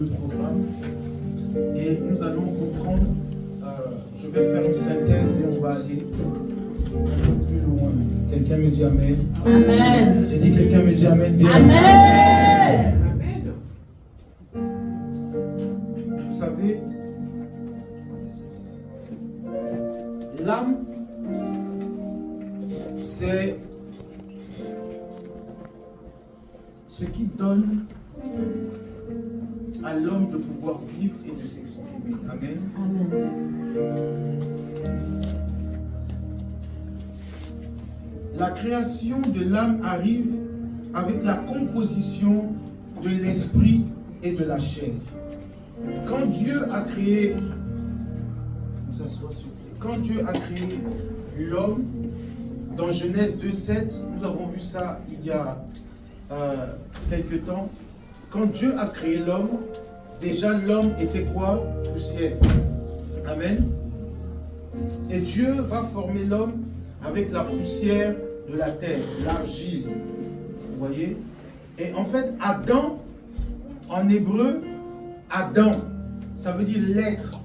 le programme et nous allons reprendre. Je vais faire une synthèse et on va aller un peu plus loin. Quelqu'un me dit Amen. Amen. J'ai dit quelqu'un me dit Amen. Bien. Amen. Vous savez, l'âme, c'est ce qui donne à l'homme de pouvoir vivre et de s'exprimer. Amen. Amen. La création de l'âme arrive avec la composition de l'esprit et de la chair. Quand Dieu a créé, quand Dieu a créé l'homme, dans Genèse 2:7, nous avons vu ça il y a quelque temps. Quand Dieu a créé l'homme, déjà l'homme était quoi? Poussière. Amen. Et Dieu va former l'homme avec la poussière de la terre, l'argile. Vous voyez? Et en fait, Adam, en hébreu, Adam, ça veut dire l'être.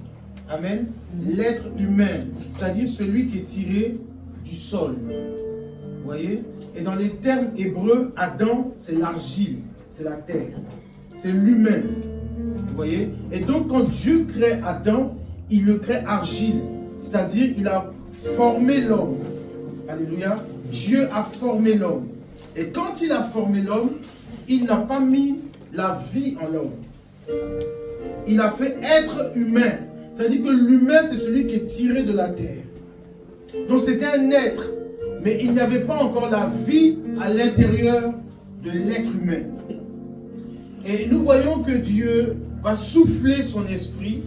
Amen. L'être humain, c'est-à-dire celui qui est tiré du sol. Vous voyez? Et dans les termes hébreux, Adam, c'est l'argile, c'est la terre, c'est l'humain. Vous voyez? Et donc, quand Dieu crée Adam, il le crée argile, c'est-à-dire il a formé l'homme. Alléluia. Dieu a formé l'homme. Et quand il a formé l'homme, il n'a pas mis la vie en l'homme. Il a fait être humain. C'est-à-dire que l'humain, c'est celui qui est tiré de la terre. Donc c'était un être, mais il n'y avait pas encore la vie à l'intérieur de l'être humain. Et nous voyons que Dieu va souffler son esprit.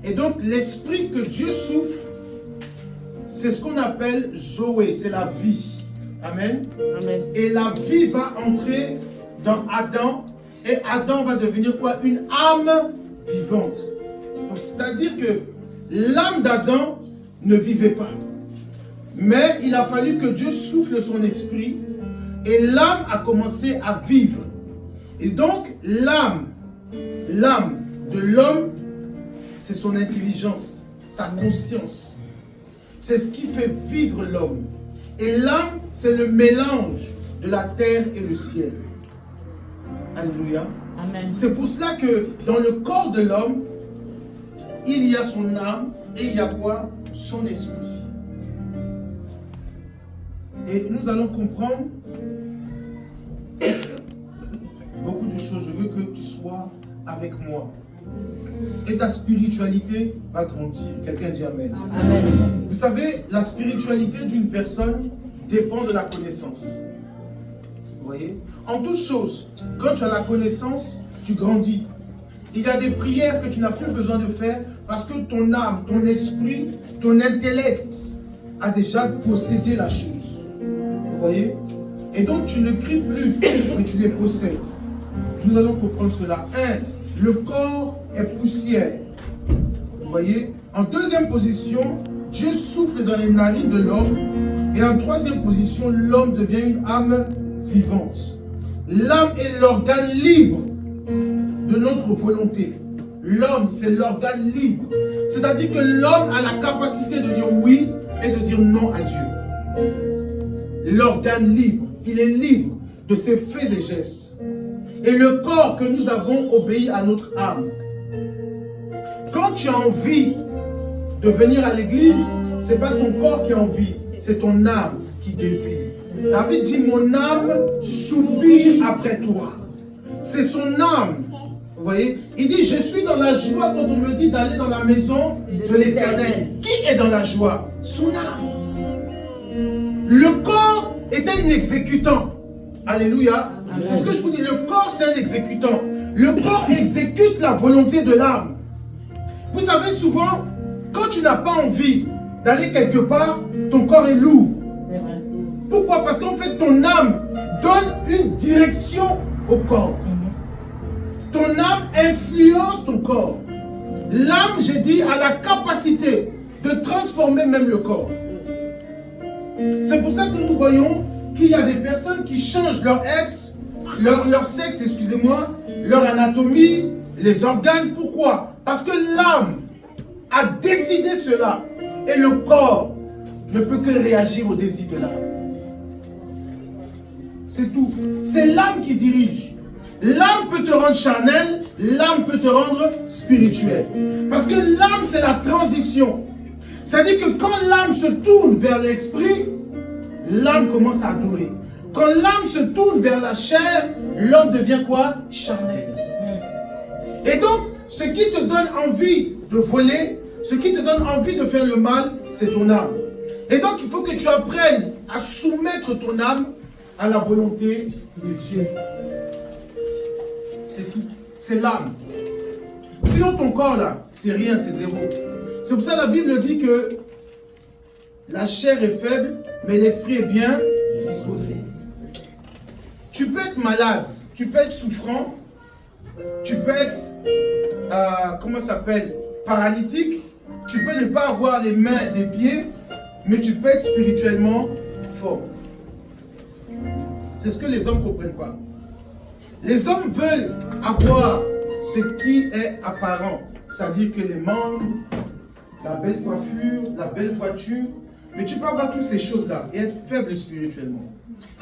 Et donc l'esprit que Dieu souffle, c'est ce qu'on appelle Zoé, c'est la vie. Amen. Amen. Et la vie va entrer dans Adam. Et Adam va devenir quoi? Une âme vivante. C'est-à-dire que l'âme d'Adam ne vivait pas. Mais il a fallu que Dieu souffle son esprit. Et l'âme a commencé à vivre. Et donc l'âme de l'homme, c'est son intelligence, sa conscience. C'est ce qui fait vivre l'homme. Et l'âme, c'est le mélange de la terre et le ciel. Alléluia. Amen. C'est pour cela que dans le corps de l'homme, il y a son âme et il y a quoi? Son esprit. Et nous allons comprendre beaucoup de choses. Je veux que tu sois avec moi. Et ta spiritualité va grandir. Quelqu'un dit Amen. Amen. Vous savez, la spiritualité d'une personne dépend de la connaissance. Vous voyez? En toute chose, quand tu as la connaissance, tu grandis. Il y a des prières que tu n'as plus besoin de faire parce que ton âme, ton esprit, ton intellect a déjà possédé la chose. Vous voyez? Et donc tu ne cries plus, mais tu les possèdes. Nous allons comprendre cela. 1. Le corps est poussière. Vous voyez? En deuxième position, Dieu souffle dans les narines de l'homme. Et en troisième position, l'homme devient une âme vivante. L'âme est l'organe libre de notre volonté. L'homme, c'est l'organe libre. C'est-à-dire que l'homme a la capacité de dire oui et de dire non à Dieu. L'organe libre, il est libre de ses faits et gestes. Et le corps que nous avons obéit à notre âme. Quand tu as envie de venir à l'église, ce n'est pas ton corps qui a envie, c'est ton âme qui désire. David dit, mon âme soupire après toi. C'est son âme. Vous voyez? Il dit, je suis dans la joie quand on me dit d'aller dans la maison de l'Éternel. Qui est dans la joie? Son âme. Le corps est un exécutant. Alléluia. C'est ce que je vous dis, le corps c'est un exécutant. Le corps exécute la volonté de l'âme. Vous savez, souvent, quand tu n'as pas envie d'aller quelque part, ton corps est lourd. C'est vrai. Pourquoi? Parce qu'en fait, ton âme donne une direction au corps. Ton âme influence ton corps. L'âme, j'ai dit, a la capacité de transformer même le corps. C'est pour ça que nous voyons qu'il y a des personnes qui changent leur sexe, excusez-moi, leur anatomie, les organes. Pourquoi? Parce que l'âme a décidé cela. Et le corps ne peut que réagir au désir de l'âme. C'est tout. C'est l'âme qui dirige. L'âme peut te rendre charnel, l'âme peut te rendre spirituel. Parce que l'âme, c'est la transition. C'est-à-dire que quand l'âme se tourne vers l'esprit, l'âme commence à adorer. Quand l'âme se tourne vers la chair, l'homme devient quoi? Charnel. Et donc, ce qui te donne envie de voler, ce qui te donne envie de faire le mal, c'est ton âme. Et donc, il faut que tu apprennes à soumettre ton âme à la volonté de Dieu. C'est tout. C'est l'âme. Sinon, ton corps, là, c'est rien, c'est zéro. C'est pour ça que la Bible dit que la chair est faible, mais l'esprit est bien disposé. Tu peux être malade, tu peux être souffrant, tu peux être, comment ça s'appelle, paralytique, tu peux ne pas avoir les mains, les pieds, mais tu peux être spirituellement fort. C'est ce que les hommes ne comprennent pas. Les hommes veulent avoir ce qui est apparent, c'est-à-dire que les membres, la belle coiffure, la belle voiture, mais tu peux avoir toutes ces choses-là et être faible spirituellement.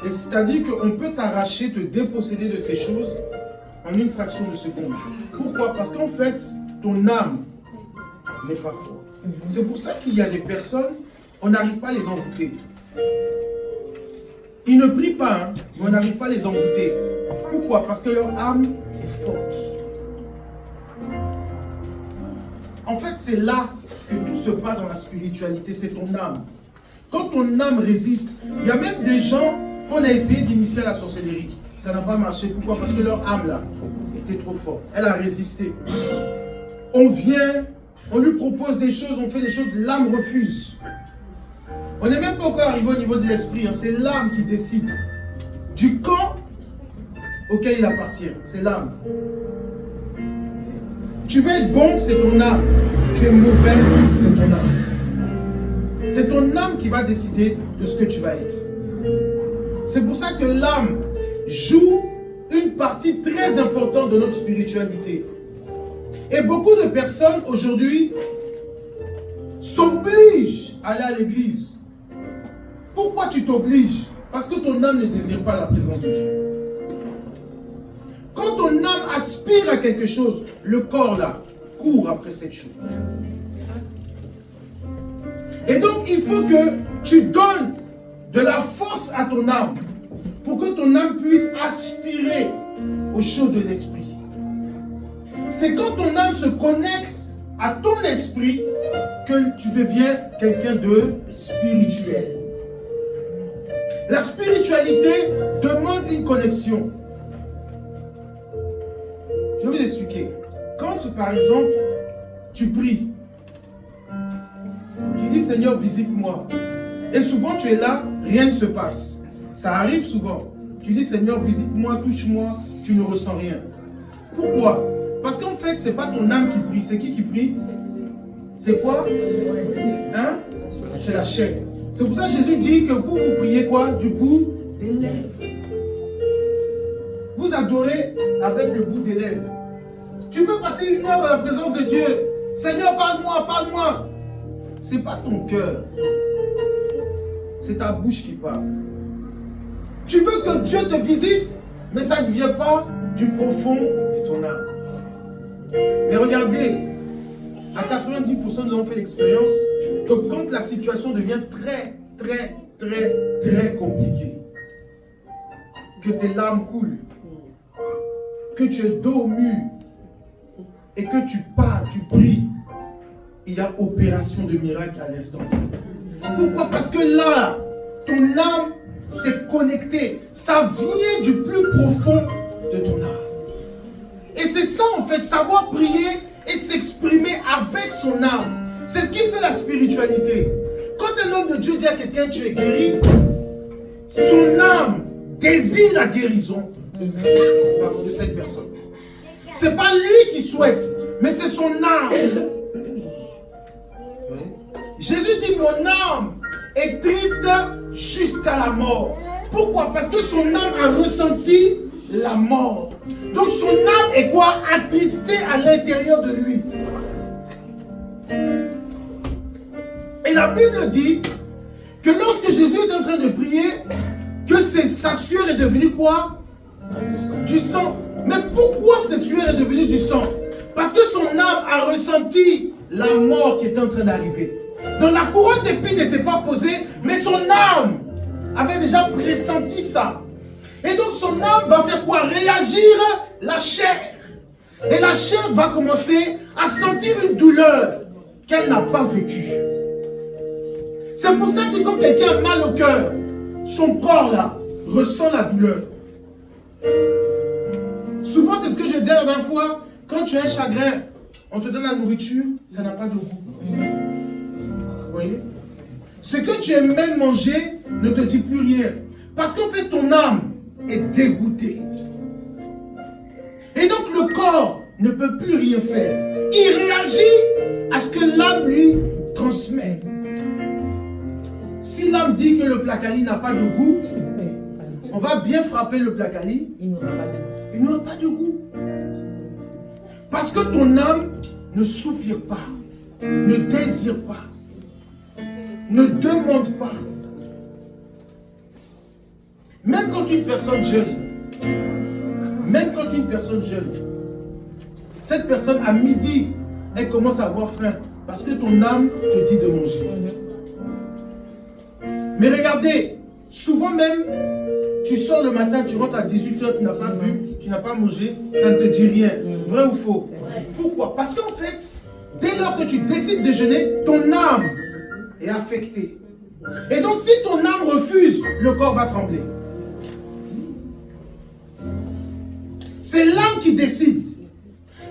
Et c'est-à-dire qu'on peut t'arracher, te déposséder de ces choses en une fraction de seconde. Pourquoi? Parce qu'en fait, ton âme n'est pas forte. C'est pour ça qu'il y a des personnes, on n'arrive pas à les envoûter. Ils ne prient pas, hein, mais on n'arrive pas à les envoûter. Pourquoi? Parce que leur âme est forte. En fait, c'est là que tout se passe dans la spiritualité, c'est ton âme. Quand ton âme résiste, il y a même des gens qu'on a essayé d'initier à la sorcellerie. Ça n'a pas marché. Pourquoi? Parce que leur âme, là, était trop forte. Elle a résisté. On vient, on lui propose des choses, on fait des choses, l'âme refuse. On n'est même pas encore arrivé au niveau de l'esprit. Hein. C'est l'âme qui décide du camp auquel il appartient. C'est l'âme. Tu veux être bon, c'est ton âme. Tu es mauvais, c'est ton âme. C'est ton âme qui va décider de ce que tu vas être. C'est pour ça que l'âme joue une partie très importante de notre spiritualité. Et beaucoup de personnes aujourd'hui s'obligent à aller à l'église. Pourquoi tu t'obliges? Parce que ton âme ne désire pas la présence de Dieu. Quand ton âme aspire à quelque chose, le corps là court après cette chose. Et donc il faut que tu donnes de la force à ton âme pour que ton âme puisse aspirer aux choses de l'esprit. C'est quand ton âme se connecte à ton esprit que tu deviens quelqu'un de spirituel. La spiritualité demande une connexion. Je vais vous expliquer. Quand, par exemple, tu pries, tu dis Seigneur, visite-moi. Et souvent, tu es là, rien ne se passe. Ça arrive souvent. Tu dis Seigneur, visite-moi, touche-moi, tu ne ressens rien. Pourquoi? Parce qu'en fait, ce n'est pas ton âme qui prie. C'est qui prie? C'est quoi? Hein? C'est la chair. C'est pour ça que Jésus dit que vous priez quoi? Du bout des lèvres. Vous adorez avec le bout des lèvres. Tu peux passer une heure dans la présence de Dieu. Seigneur, parle-moi, parle-moi. Ce n'est pas ton cœur. C'est ta bouche qui parle. Tu veux que Dieu te visite, mais ça ne vient pas du profond de ton âme. Mais regardez, à 90%, nous avons fait l'expérience que quand la situation devient très compliquée, que tes larmes coulent, que tu es dos au mur, et que tu parles, tu pries, il y a opération de miracle à l'instant. Pourquoi? Parce que là, ton âme s'est connectée. Ça vient du plus profond de ton âme. Et c'est ça en fait, savoir prier et s'exprimer avec son âme. C'est ce qui fait la spiritualité. Quand un homme de Dieu dit à quelqu'un tu es guéri, son âme désire la guérison de cette personne. Ce n'est pas lui qui souhaite, mais c'est son âme. Jésus dit mon âme est triste jusqu'à la mort. Pourquoi? Parce que son âme a ressenti la mort. Donc son âme est quoi? Attristée à l'intérieur de lui. Et la Bible dit que lorsque Jésus est en train de prier, que sa sueur est devenue quoi? Du sang. Mais pourquoi sa sueur est devenue du sang? Parce que son âme a ressenti la mort qui était en train d'arriver. Donc la couronne d'épines n'était pas posée, mais son âme avait déjà pressenti ça. Et donc son âme va faire quoi? Réagir la chair. Et la chair va commencer à sentir une douleur qu'elle n'a pas vécue. C'est pour ça que quand quelqu'un a mal au cœur, son corps là ressent la douleur. Souvent c'est ce que je disais la dernière fois, quand tu as un chagrin, on te donne la nourriture, ça n'a pas de goût. Vous voyez? Ce que tu aimes même manger ne te dit plus rien. Parce qu'en fait ton âme est dégoûtée. Et donc le corps ne peut plus rien faire. Il réagit à ce que l'âme lui transmet. Si l'âme dit que le placali n'a pas de goût, on va bien frapper le placali. Il n'aura pas de goût. Parce que ton âme ne soupire pas, ne désire pas, ne demande pas. Même quand une personne jeûne, cette personne à midi, elle commence à avoir faim parce que ton âme te dit de manger. Mais regardez, souvent même, tu sors le matin, tu rentres à 18h, tu n'as pas bu, tu n'as pas mangé, ça ne te dit rien. Vrai ou faux? Pourquoi? Parce qu'en fait, dès lors que tu décides de jeûner, ton âme est affectée. Et donc si ton âme refuse, le corps va trembler. C'est l'âme qui décide.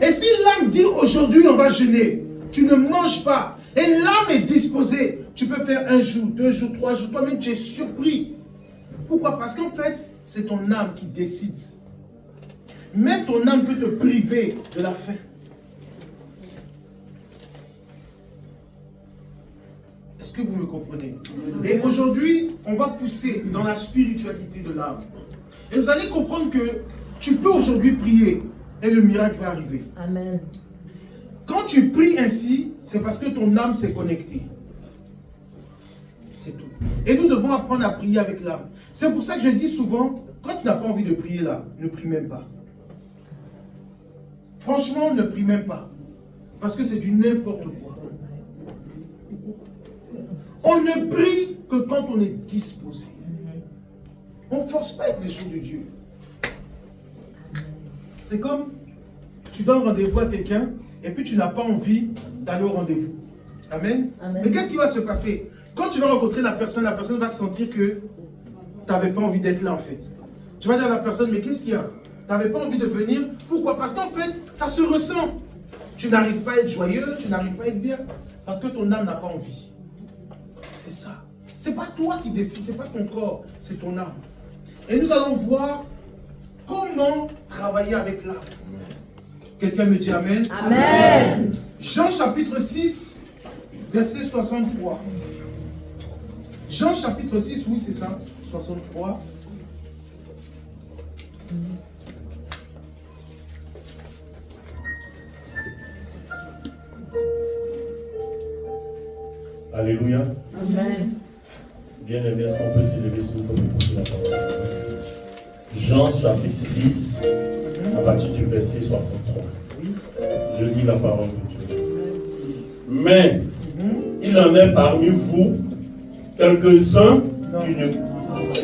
Et si l'âme dit aujourd'hui on va jeûner, tu ne manges pas, et l'âme est disposée, tu peux faire 1 jour, 2 jours, 3 jours, toi-même tu es surpris. Pourquoi? Parce qu'en fait, c'est ton âme qui décide. Même ton âme peut te priver de la faim. Est-ce que vous me comprenez? Et aujourd'hui, on va pousser dans la spiritualité de l'âme. Et vous allez comprendre que tu peux aujourd'hui prier et le miracle va arriver. Amen. Quand tu pries ainsi, c'est parce que ton âme s'est connectée. C'est tout. Et nous devons apprendre à prier avec l'âme. C'est pour ça que je dis souvent, quand tu n'as pas envie de prier là, ne prie même pas. Franchement, ne prie même pas. Parce que c'est du n'importe quoi. On ne prie que quand on est disposé. On ne force pas avec les choses de Dieu. C'est comme, tu donnes rendez-vous à quelqu'un et puis tu n'as pas envie d'aller au rendez-vous. Amen. Amen. Mais qu'est-ce qui va se passer? Quand tu vas rencontrer la personne va sentir que tu n'avais pas envie d'être là en fait. Tu vas dire à la personne, mais qu'est-ce qu'il y a? Tu n'avais pas envie de venir. Pourquoi? Parce qu'en fait, ça se ressent. Tu n'arrives pas à être joyeux, tu n'arrives pas à être bien. Parce que ton âme n'a pas envie. C'est ça. Ce n'est pas toi qui décides, ce n'est pas ton corps, c'est ton âme. Et nous allons voir comment travailler avec l'âme. Quelqu'un me dit Amen. Amen. Jean chapitre 6, verset 63. Jean chapitre 6, oui c'est ça, 63. Alléluia. Amen. Bien aimé, est-ce qu'on peut s'élever sur nous comme écouter la parole? Jean chapitre 6, à partir du verset 63. Je lis la parole de Dieu. Mais il en est parmi vous quelques-uns qui ne...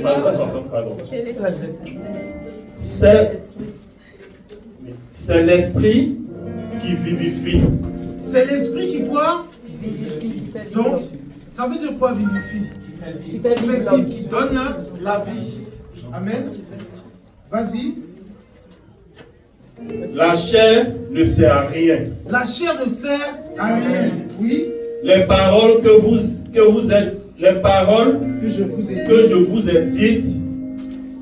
Pardon. C'est l'esprit qui vivifie. C'est l'esprit qui quoi? Donc, ça veut dire quoi vivifie? Qui fait vivre la vie. Qui donne la vie. Amen. Vas-y. La chair ne sert à rien. La chair ne sert à rien. Oui. Les paroles que je vous ai dites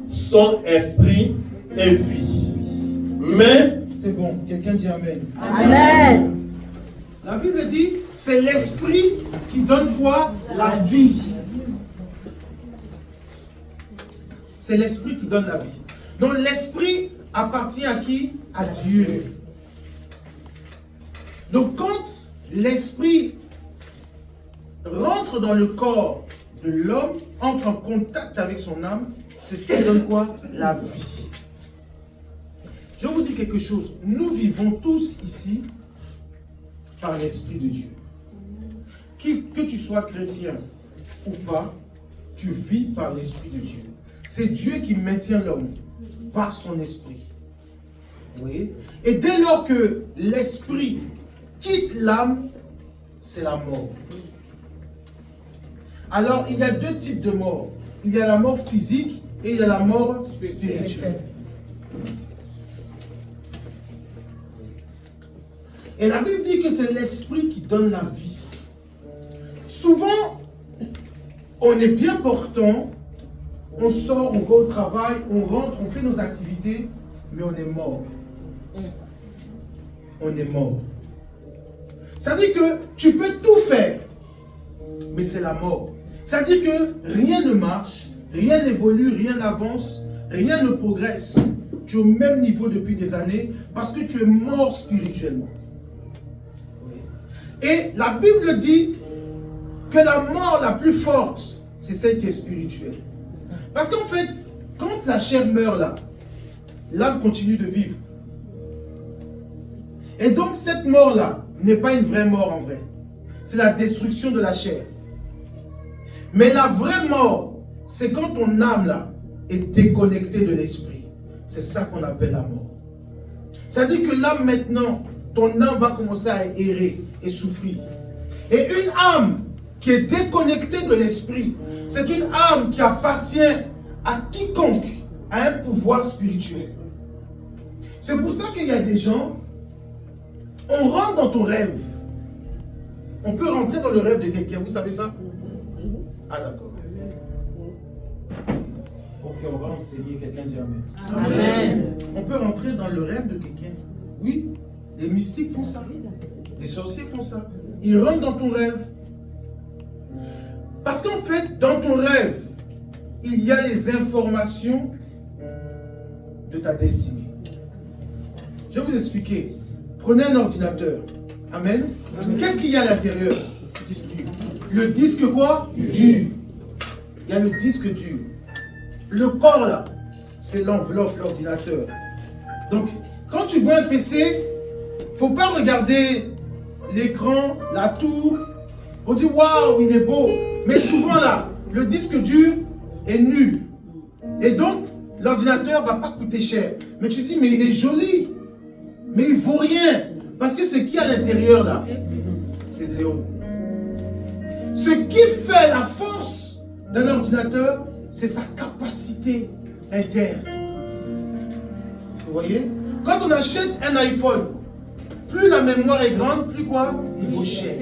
sont esprit et vie. Mais c'est bon, quelqu'un dit Amen. Amen. La Bible dit, c'est l'esprit qui donne quoi? La vie. C'est l'esprit qui donne la vie. Donc l'esprit appartient à qui? À Dieu. Donc quand l'esprit rentre dans le corps de l'homme, entre en contact avec son âme, c'est ce qui donne quoi? La vie. Je vous dis quelque chose, nous vivons tous ici par l'Esprit de Dieu. Que tu sois chrétien ou pas, tu vis par l'Esprit de Dieu. C'est Dieu qui maintient l'homme par son esprit. Vous voyez? Et dès lors que l'esprit quitte l'âme, c'est la mort. Alors, il y a deux types de mort. Il y a la mort physique et il y a la mort spirituelle. Et la Bible dit que c'est l'esprit qui donne la vie. Souvent, on est bien portant, on sort, on va au travail, on rentre, on fait nos activités, mais on est mort. On est mort. Ça dit que tu peux tout faire, mais c'est la mort. Ça dit que rien ne marche, rien n'évolue, rien n'avance, rien ne progresse. Tu es au même niveau depuis des années parce que tu es mort spirituellement. Et la Bible dit que la mort la plus forte, c'est celle qui est spirituelle. Parce qu'en fait, quand la chair meurt là, l'âme continue de vivre. Et donc cette mort-là n'est pas une vraie mort en vrai. C'est la destruction de la chair. Mais la vraie mort, c'est quand ton âme là est déconnectée de l'esprit. C'est ça qu'on appelle la mort. Ça dit que l'âme maintenant, ton âme va commencer à errer et souffrir. Et une âme qui est déconnectée de l'esprit, c'est une âme qui appartient à quiconque a un pouvoir spirituel. C'est pour ça qu'il y a des gens, on rentre dans ton rêve. On peut rentrer dans le rêve de quelqu'un, vous savez ça? Ah d'accord. Ok, on va enseigner, quelqu'un dit Amen. Amen. On peut rentrer dans le rêve de quelqu'un. Oui, les mystiques font ça. Les sorciers font ça. Ils rentrent dans ton rêve. Parce qu'en fait, dans ton rêve, il y a les informations de ta destinée. Je vais vous expliquer. Prenez un ordinateur. Amen. Qu'est-ce qu'il y a à l'intérieur? Le disque quoi? Dur. Il y a le disque dur. Le corps là, c'est l'enveloppe, l'ordinateur. Donc, quand tu vois un PC, il ne faut pas regarder l'écran, la tour. On dit waouh, il est beau. Mais souvent là, le disque dur est nul. Et donc, l'ordinateur ne va pas coûter cher. Mais tu te dis, mais il est joli. Mais il ne vaut rien. Parce que ce qu'il y a à l'intérieur là, c'est zéro. Ce qui fait la force d'un ordinateur, c'est sa capacité interne. Vous voyez? Quand on achète un iPhone, plus la mémoire est grande, plus quoi? Il vaut cher.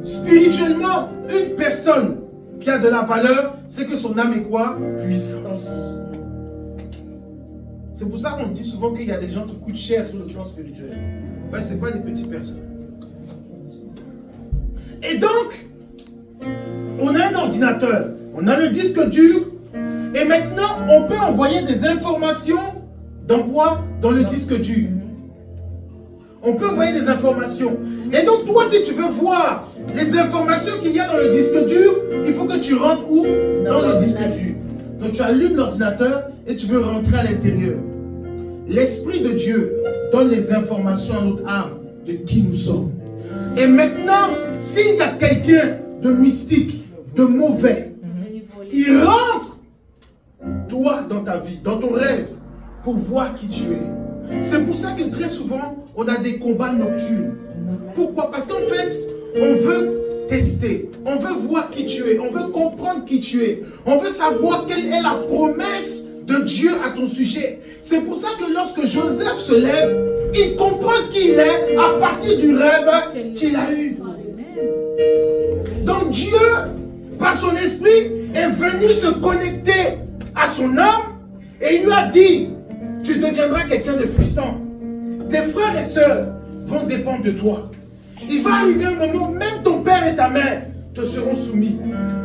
Spirituellement, une personne qui a de la valeur, c'est que son âme est quoi? Puissante. C'est pour ça qu'on dit souvent qu'il y a des gens qui coûtent cher sur le plan spirituel. Ben, ce n'est pas des petites personnes. Et donc, on a un ordinateur, on a le disque dur, et maintenant, on peut envoyer des informations dans quoi? Dans le disque dur. On peut envoyer des informations. Et donc, toi, si tu veux voir les informations qu'il y a dans le disque dur, il faut que tu rentres où? Dans le disque dur. Donc, tu allumes l'ordinateur et tu veux rentrer à l'intérieur. L'Esprit de Dieu donne les informations à notre âme de qui nous sommes. Et maintenant, s'il y a quelqu'un de mystique, de mauvais, il rentre, toi, dans ta vie, dans ton rêve, pour voir qui tu es. C'est pour ça que très souvent, on a des combats nocturnes. Pourquoi? Parce qu'en fait, on veut tester, on veut voir qui tu es, on veut comprendre qui tu es, on veut savoir quelle est la promesse de Dieu à ton sujet. C'est pour ça que lorsque Joseph se lève, il comprend qui il est à partir du rêve qu'il a eu. Donc Dieu, par son esprit, est venu se connecter à son âme et il lui a dit, tu deviendras quelqu'un de puissant. Tes frères et sœurs vont dépendre de toi. Il va arriver un moment, même ton père et ta mère te seront soumis.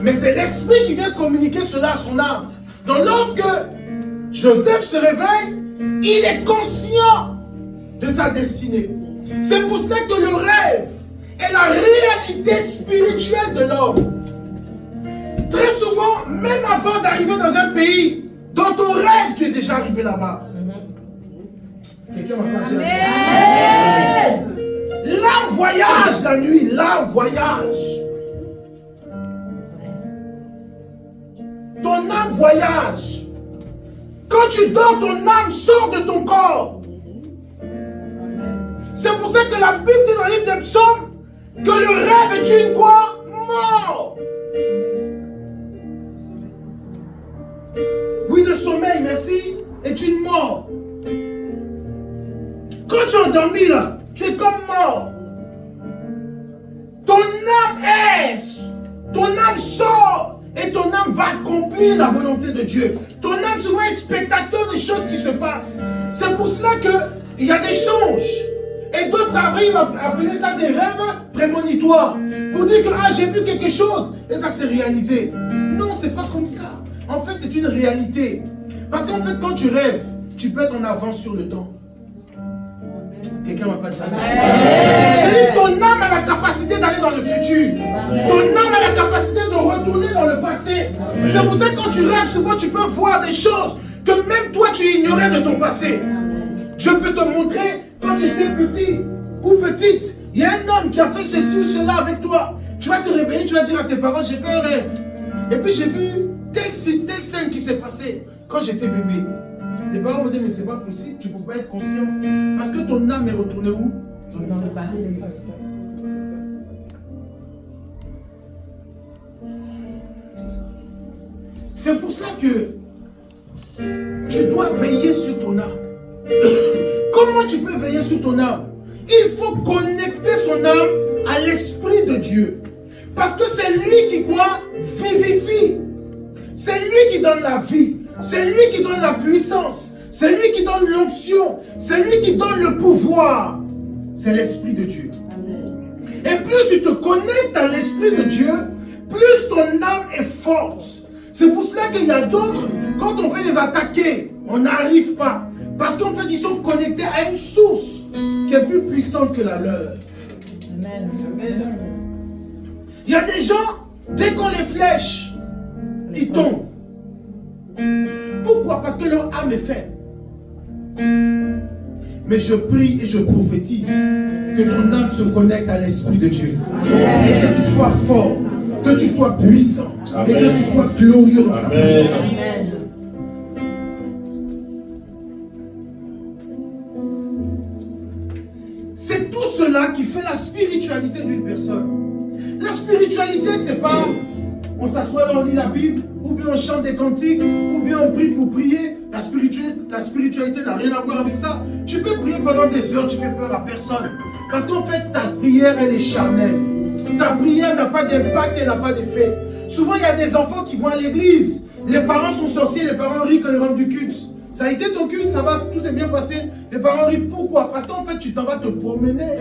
Mais c'est l'esprit qui vient communiquer cela à son âme Donc lorsque Joseph se réveille, il est conscient de sa destinée. C'est pour cela que le rêve est la réalité spirituelle de l'homme. Très souvent, même avant d'arriver dans un pays, dans ton rêve, tu es déjà arrivé là-bas. Quelqu'un m'a pas dit Amen. l'âme voyage la nuit, l'âme voyage. Ton âme voyage. Quand tu dors, ton âme sort de ton corps. C'est pour ça que la Bible dit dans le livre des psaumes que le rêve est une quoi? Mort. Oui, le sommeil, merci, est une mort. Quand tu es endormi là, tu es comme mort. Ton âme est, ton âme sort et ton âme va accomplir la volonté de Dieu. Ton âme sera un spectateur des choses qui se passent. C'est pour cela qu'il y a des songes. Et d'autres arrivent à appeler ça des rêves prémonitoires. Pour dire que j'ai vu quelque chose et ça s'est réalisé. Non, c'est pas comme ça. En fait, c'est une réalité. Parce qu'en fait, quand tu rêves, tu peux être en avance sur le temps. Quelqu'un m'a pas dit. J'ai dit, ton âme a la capacité d'aller dans le futur. Ton âme a la capacité de retourner dans le passé. C'est pour ça que quand tu rêves, souvent tu peux voir des choses que même toi tu ignorais de ton passé. Je peux te montrer, quand tu étais petit ou petite, il y a un homme qui a fait ceci ou cela avec toi. Tu vas te réveiller, tu vas dire à tes parents, j'ai fait un rêve. Et puis j'ai vu telle scène qui s'est passée quand j'étais bébé. Les parents me disent, mais c'est pas possible, tu ne peux pas être conscient. Parce que ton âme est retournée où? Dans le passé. C'est ça. C'est pour cela que tu dois veiller sur ton âme. Comment tu peux veiller sur ton âme? Il faut connecter son âme à l'Esprit de Dieu. Parce que c'est lui qui quoi? Vivifie. C'est lui qui donne la vie. C'est lui qui donne la puissance. C'est lui qui donne l'onction. C'est lui qui donne le pouvoir. C'est l'Esprit de Dieu. Et plus tu te connectes à l'Esprit de Dieu, plus ton âme est forte. C'est pour cela qu'il y a d'autres, quand on veut les attaquer, on n'arrive pas. Parce qu'en fait, ils sont connectés à une source qui est plus puissante que la leur. Amen. Il y a des gens, dès qu'on les flèche, ils tombent. Pourquoi? Parce que leur âme est faible. Mais je prie et je prophétise que ton âme se connecte à l'Esprit de Dieu. Et que tu sois fort, que tu sois puissant, et que tu sois glorieux dans sa présence. Amen. C'est tout cela qui fait la spiritualité d'une personne. La spiritualité, c'est pas on s'assoit là, on lit la Bible, ou bien on chante des cantiques, ou bien on prie pour prier. La spiritualité n'a rien à voir avec ça. Tu peux prier pendant des heures, tu fais peur à personne. Parce qu'en fait, ta prière, elle est charnelle. Ta prière n'a pas d'impact, elle n'a pas d'effet. Souvent, il y a des enfants qui vont à l'église. Les parents sont sorciers, les parents rient quand ils rentrent du culte. Ça a été ton culte, ça va, tout s'est bien passé. Les parents rient, pourquoi? Parce qu'en fait, tu t'en vas te promener.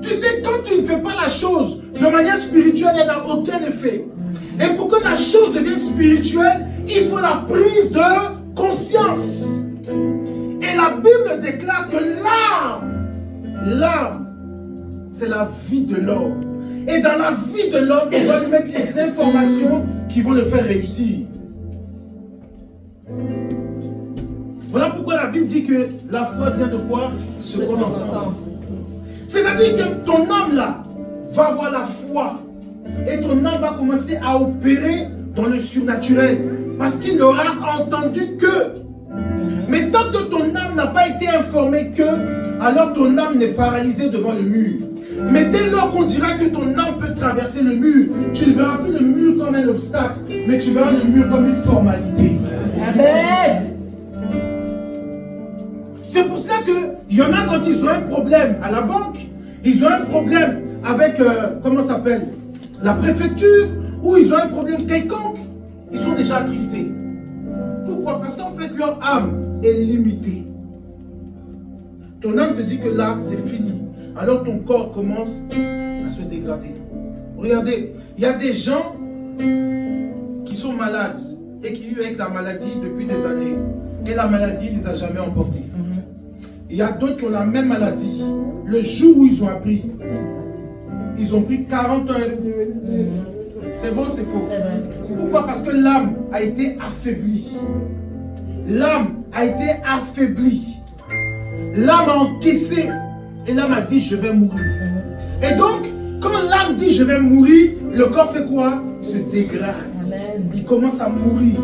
Tu sais, quand tu ne fais pas la chose de manière spirituelle, elle n'a aucun effet. Et pour que la chose devienne spirituelle, il faut la prise de conscience. Et la Bible déclare que l'âme, c'est la vie de l'homme. Et dans la vie de l'homme, on doit lui mettre les informations qui vont le faire réussir. Voilà pourquoi la Bible dit que la foi vient de quoi? Ce qu'on entend. C'est-à-dire que ton âme là va avoir la foi. Et ton âme va commencer à opérer dans le surnaturel. Parce qu'il aura entendu que. Mais tant que ton âme n'a pas été informée que, alors ton âme n'est paralysée devant le mur. Mais dès lors qu'on dira que ton âme peut traverser le mur, tu ne verras plus le mur comme un obstacle, mais tu verras le mur comme une formalité. Amen. C'est pour cela qu'il y en a quand ils ont un problème à la banque, ils ont un problème avec, comment ça s'appelle, la préfecture, ou ils ont un problème quelconque, ils sont déjà attristés. Pourquoi? Parce qu'en fait, leur âme est limitée. Ton âme te dit que là, c'est fini. Alors ton corps commence à se dégrader. Regardez, il y a des gens, qui sont malades et qui vivent avec la maladie depuis des années et la maladie ne les a jamais emportés. Il y a d'autres qui ont la même maladie. Le jour où ils ont appris, ils ont pris 40 ans. C'est bon, c'est faux. Pourquoi? Parce que l'âme a été affaiblie. L'âme a été affaiblie. L'âme a encaissé. Et l'âme a dit, je vais mourir. Et donc, quand l'âme dit, je vais mourir, le corps fait quoi? Il se dégrade. Il commence à mourir.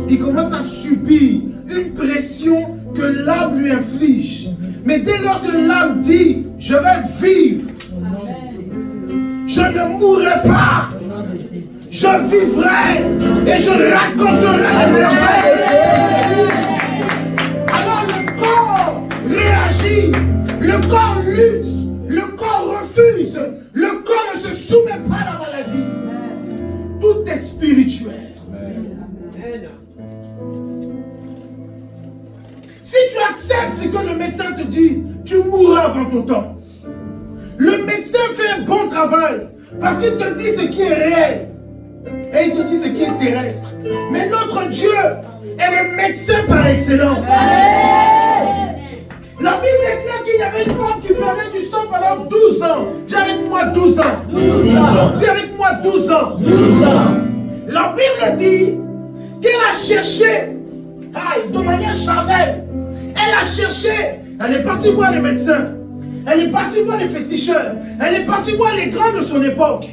Il commence à subir une pression que l'âme lui inflige. Mais dès lors que l'âme dit, je vais vivre, je ne mourrai pas, je vivrai et je raconterai la merveille. Alors le corps réagit, le corps lutte, le corps refuse, le corps ne se soumet pas à la maladie. Tout est spirituel. Si tu acceptes ce que le médecin te dit, tu mourras avant ton temps. Le médecin fait un bon travail parce qu'il te dit ce qui est réel et il te dit ce qui est terrestre. Mais notre Dieu est le médecin par excellence. La Bible est claire qu'il y avait une femme qui perdait du sang pendant 12 ans. Dis avec moi 12 ans. 12 ans. Dis avec moi 12 ans. 12 ans. La Bible dit qu'elle a cherché de manière charnelle. Elle a cherché. Elle est partie voir les médecins. Elle est partie voir les féticheurs. Elle est partie voir les grands de son époque.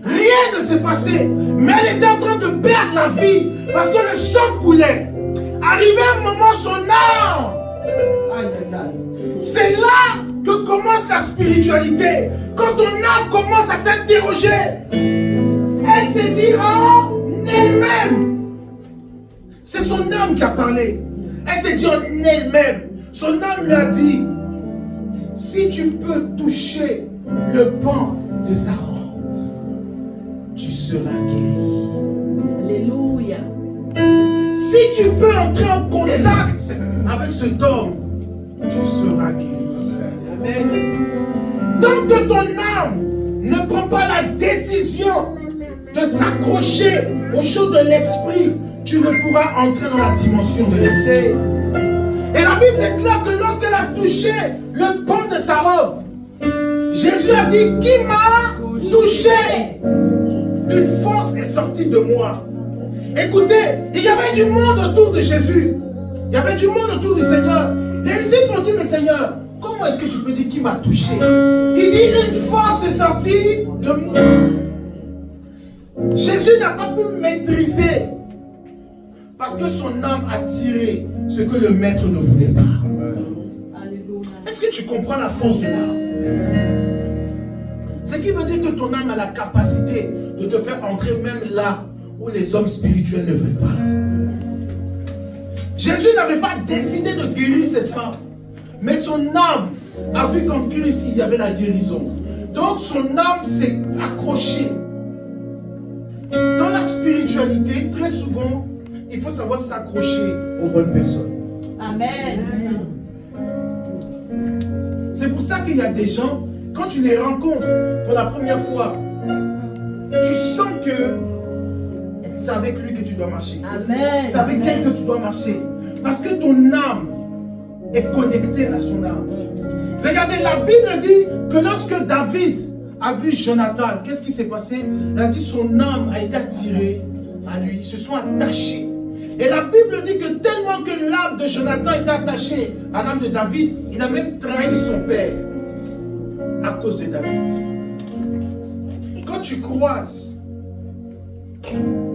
Rien ne s'est passé. Mais elle était en train de perdre la vie parce que le sang coulait. Arrivé un moment, son âme. Aïe, aïe, aïe. C'est là que commence la spiritualité. Quand ton âme commence à s'interroger, elle s'est dit en elle-même. C'est son âme qui a parlé. Elle s'est dit en elle-même. Son âme lui a dit, si tu peux toucher le pan de sa robe, tu seras guéri. Alléluia. Si tu peux entrer en contact avec cet homme, tu seras guéri. Amen. Tant que ton âme ne prend pas la décision de s'accrocher aux choses de l'esprit, tu ne pourras entrer dans la dimension de l'esprit. Et la Bible déclare que lorsqu'elle a touché le pan de sa robe, Jésus a dit, qui m'a touché? Une force est sortie de moi. Écoutez, il y avait du monde autour de Jésus. Il y avait du monde autour du Seigneur. Les disciples ont dit, mais Seigneur, comment est-ce que tu peux dire qui m'a touché? Il dit, une force est sortie de moi. Jésus n'a pas pu maîtriser parce que son âme a tiré ce que le maître ne voulait pas. Est-ce que tu comprends la force de l'âme? Ce qui veut dire que ton âme a la capacité de te faire entrer même là où les hommes spirituels ne veulent pas. Jésus n'avait pas décidé de guérir cette femme, mais son âme a vu qu'en Christ il y avait la guérison. Donc son âme s'est accrochée. Dans la spiritualité, très souvent, il faut savoir s'accrocher aux bonnes personnes. Amen. C'est pour ça qu'il y a des gens, quand tu les rencontres pour la première fois, tu sens que c'est avec lui que tu dois marcher. Amen. C'est avec elle que tu dois marcher. Parce que ton âme est connectée à son âme. Regardez, la Bible dit que lorsque David a vu Jonathan, qu'est-ce qui s'est passé? Il a dit son âme a été attirée à lui. Ils se sont attachés. Et la Bible dit que tellement que l'âme de Jonathan était attachée à l'âme de David, il a même trahi son père à cause de David. Quand tu croises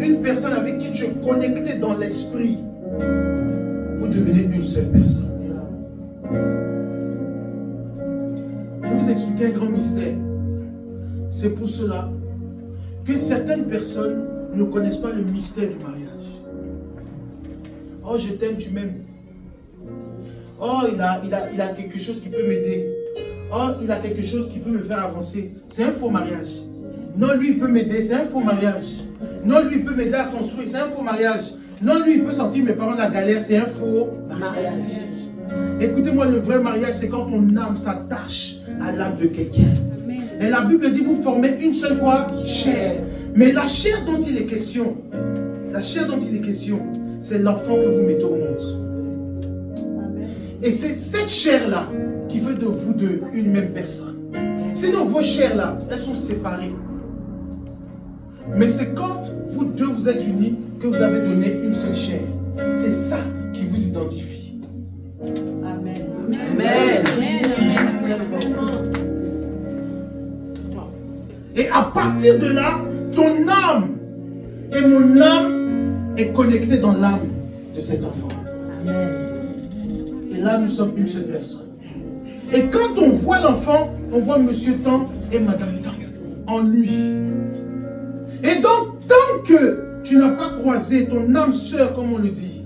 une personne avec qui tu es connecté dans l'esprit, vous devenez une seule personne. Je vais vous expliquer un grand mystère. C'est pour cela que certaines personnes ne connaissent pas le mystère du mariage. Oh, je t'aime, tu m'aimes. Oh, il a quelque chose qui peut m'aider. Oh, il a quelque chose qui peut me faire avancer. C'est un faux mariage. Non, lui, il peut m'aider. C'est un faux mariage. Non, lui, il peut m'aider à construire. C'est un faux mariage. Non, lui, il peut sortir mes parents de la galère. C'est un faux mariage. Écoutez-moi, le vrai mariage, c'est quand ton âme s'attache à l'âme de quelqu'un. Et la Bible dit, vous formez une seule quoi? Chair. Mais la chair dont il est question, c'est l'enfant que vous mettez au monde. Et c'est cette chair-là qui fait de vous deux une même personne. Sinon, vos chairs-là, elles sont séparées. Mais c'est quand vous deux vous êtes unis que vous avez donné une seule chair. C'est ça qui vous identifie. Amen. Amen. Et à partir de là, ton âme et mon âme est connectée dans l'âme de cet enfant. Amen. Et là, nous sommes une seule personne. Et quand on voit l'enfant, on voit monsieur Tant et madame Tant en lui. Et donc, tant que tu n'as pas croisé ton âme sœur, comme on le dit,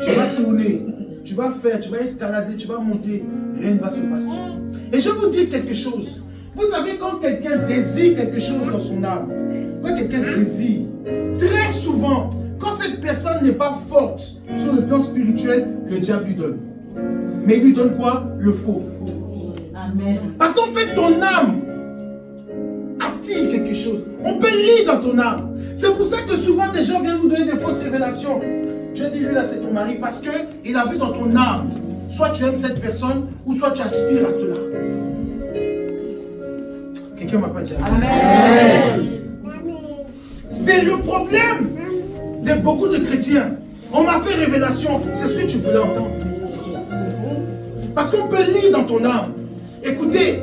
tu vas tourner, tu vas faire, tu vas escalader, tu vas monter, rien ne va se passer. Et je vais vous dire quelque chose. Vous savez, quand quelqu'un désire quelque chose dans son âme, quand quelqu'un désire, très souvent, quand cette personne n'est pas forte sur le plan spirituel, le diable lui donne. Mais il lui donne quoi? Le faux. Amen. Parce qu'en fait, ton âme attire quelque chose. On peut lire dans ton âme. C'est pour ça que souvent des gens viennent vous donner des fausses révélations. Je dis, lui là, c'est ton mari parce qu'il a vu dans ton âme. Soit tu aimes cette personne, ou soit tu aspires à cela. Quelqu'un m'a pas dit Amen. C'est le problème de beaucoup de chrétiens. On m'a fait révélation. C'est ce que tu voulais entendre. Parce qu'on peut lire dans ton âme. Écoutez,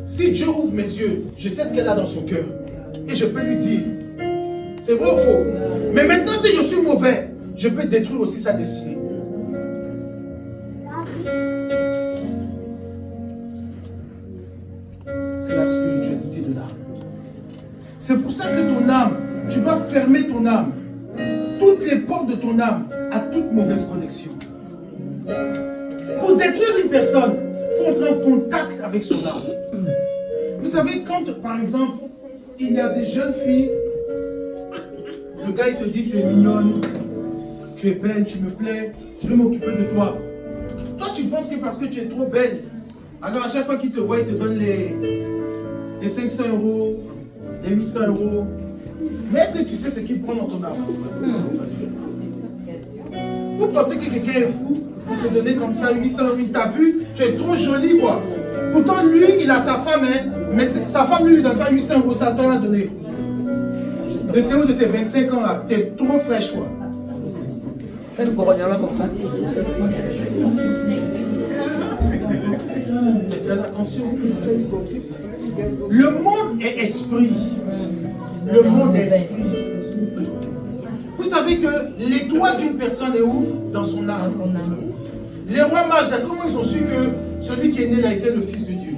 si Dieu ouvre mes yeux, je sais ce qu'elle a dans son cœur. Et je peux lui dire. C'est vrai ou faux? Mais maintenant, si je suis mauvais, je peux détruire aussi sa destinée. C'est la spiritualité de l'âme. C'est pour ça que ton âme, tu dois fermer ton âme. Toutes les portes de ton âme à toute mauvaise connexion. Pour détruire une personne, il faut entrer en contact avec son âme. Vous savez, quand, par exemple, il y a des jeunes filles, le gars il te dit tu es mignonne, tu es belle, tu me plais, je vais m'occuper de toi. Toi tu penses que parce que tu es trop belle, alors à chaque fois qu'il te voit, il te donne les 500 €, les 800 €. Mais est-ce que tu sais ce qu'il prend dans ton âme? Vous pensez que quelqu'un est fou pour te donner comme ça 800 €? Il t'a vu, tu es trop jolie quoi. Pourtant lui, il a sa femme, hein, mais sa femme lui donne pas 800 €, ça t'en a donné. De tes de tes 25 ans là, t'es trop fraîche quoi. Faites là comme ça. Faites très attention. Le monde est esprit. Le monde est esprit. Vous savez que l'étoile d'une personne est où? Dans son âme. Les rois mages, là, comment ils ont su que celui qui est né là était le fils de Dieu?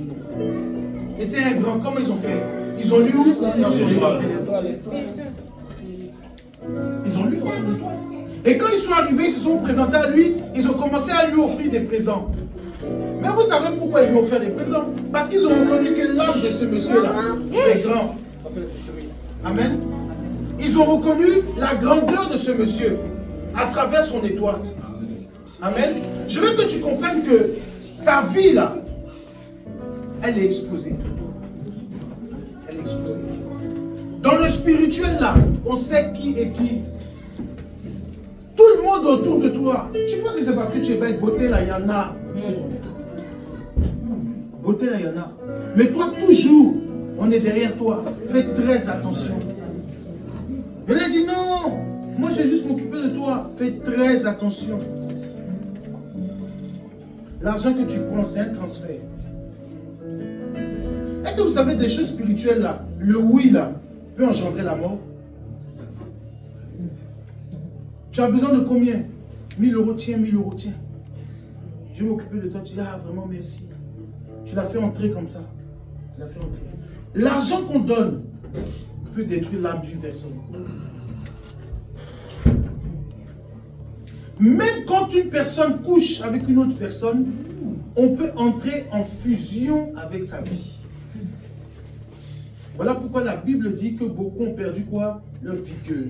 Était un grand, comment ils ont fait? Ils ont lu où? Dans son étoile. Ils ont lu dans son étoile. Et quand ils sont arrivés, ils se sont présentés à lui, ils ont commencé à lui offrir des présents. Mais vous savez pourquoi ils lui ont offert des présents? Parce qu'ils ont reconnu que l'âme de ce monsieur-là est grand. Amen. Ils ont reconnu la grandeur de ce monsieur à travers son étoile. Amen. Je veux que tu comprennes que ta vie là, elle est exposée. Elle est exposée. Dans le spirituel là, on sait qui est qui. Tout le monde autour de toi. Je ne sais pas si c'est parce que tu es belle. Beauté là, il y en a. Beauté là, il y en a. Mais toi, toujours, on est derrière toi. Fais très attention. Il a dit non, moi je vais juste m'occuper de toi. Fais très attention. L'argent que tu prends, c'est un transfert. Est-ce que vous savez des choses spirituelles là? Le oui là peut engendrer la mort. Tu as besoin de combien? 1000 €, tiens, 1000 €, tiens. Je vais m'occuper de toi. Tu dis, ah vraiment merci. Tu l'as fait entrer comme ça. Tu l'as fait entrer. L'argent qu'on donne peut détruire l'âme d'une personne. Même quand une personne couche avec une autre personne, on peut entrer en fusion avec sa vie. Voilà pourquoi la Bible dit que beaucoup ont perdu quoi? Leur vigueur,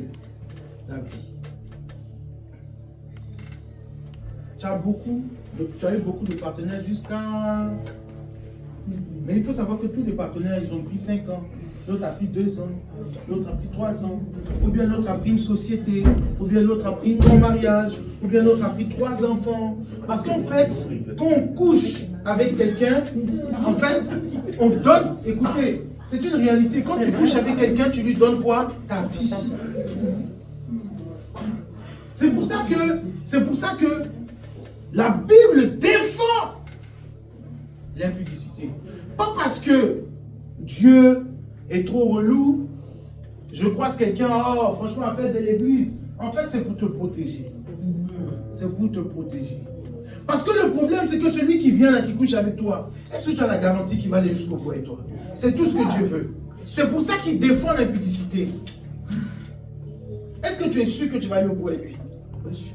la vie. Tu as eu beaucoup de partenaires jusqu'à... Mais il faut savoir que tous les partenaires, ils ont pris 5 ans. l'autre a pris 2 ans, l'autre a pris 3 ans, ou bien l'autre a pris une société, ou bien l'autre a pris un mariage, ou bien l'autre a pris 3 enfants. Parce qu'en fait, quand on couche avec quelqu'un, en fait, on donne, écoutez, c'est une réalité. Quand tu couches avec quelqu'un, tu lui donnes quoi? Ta vie. C'est pour ça que la Bible défend l'impudicité. Pas parce que Dieu est trop relou, je croise quelqu'un, oh franchement appelle de l'église. En fait, c'est pour te protéger. C'est pour te protéger. Parce que le problème, c'est que celui qui vient là, qui couche avec toi, est-ce que tu as la garantie qu'il va aller jusqu'au bout avec toi? C'est tout ce que Dieu veut. C'est pour ça qu'il défend l'impudicité. Est-ce que tu es sûr que tu vas aller au bout avec lui?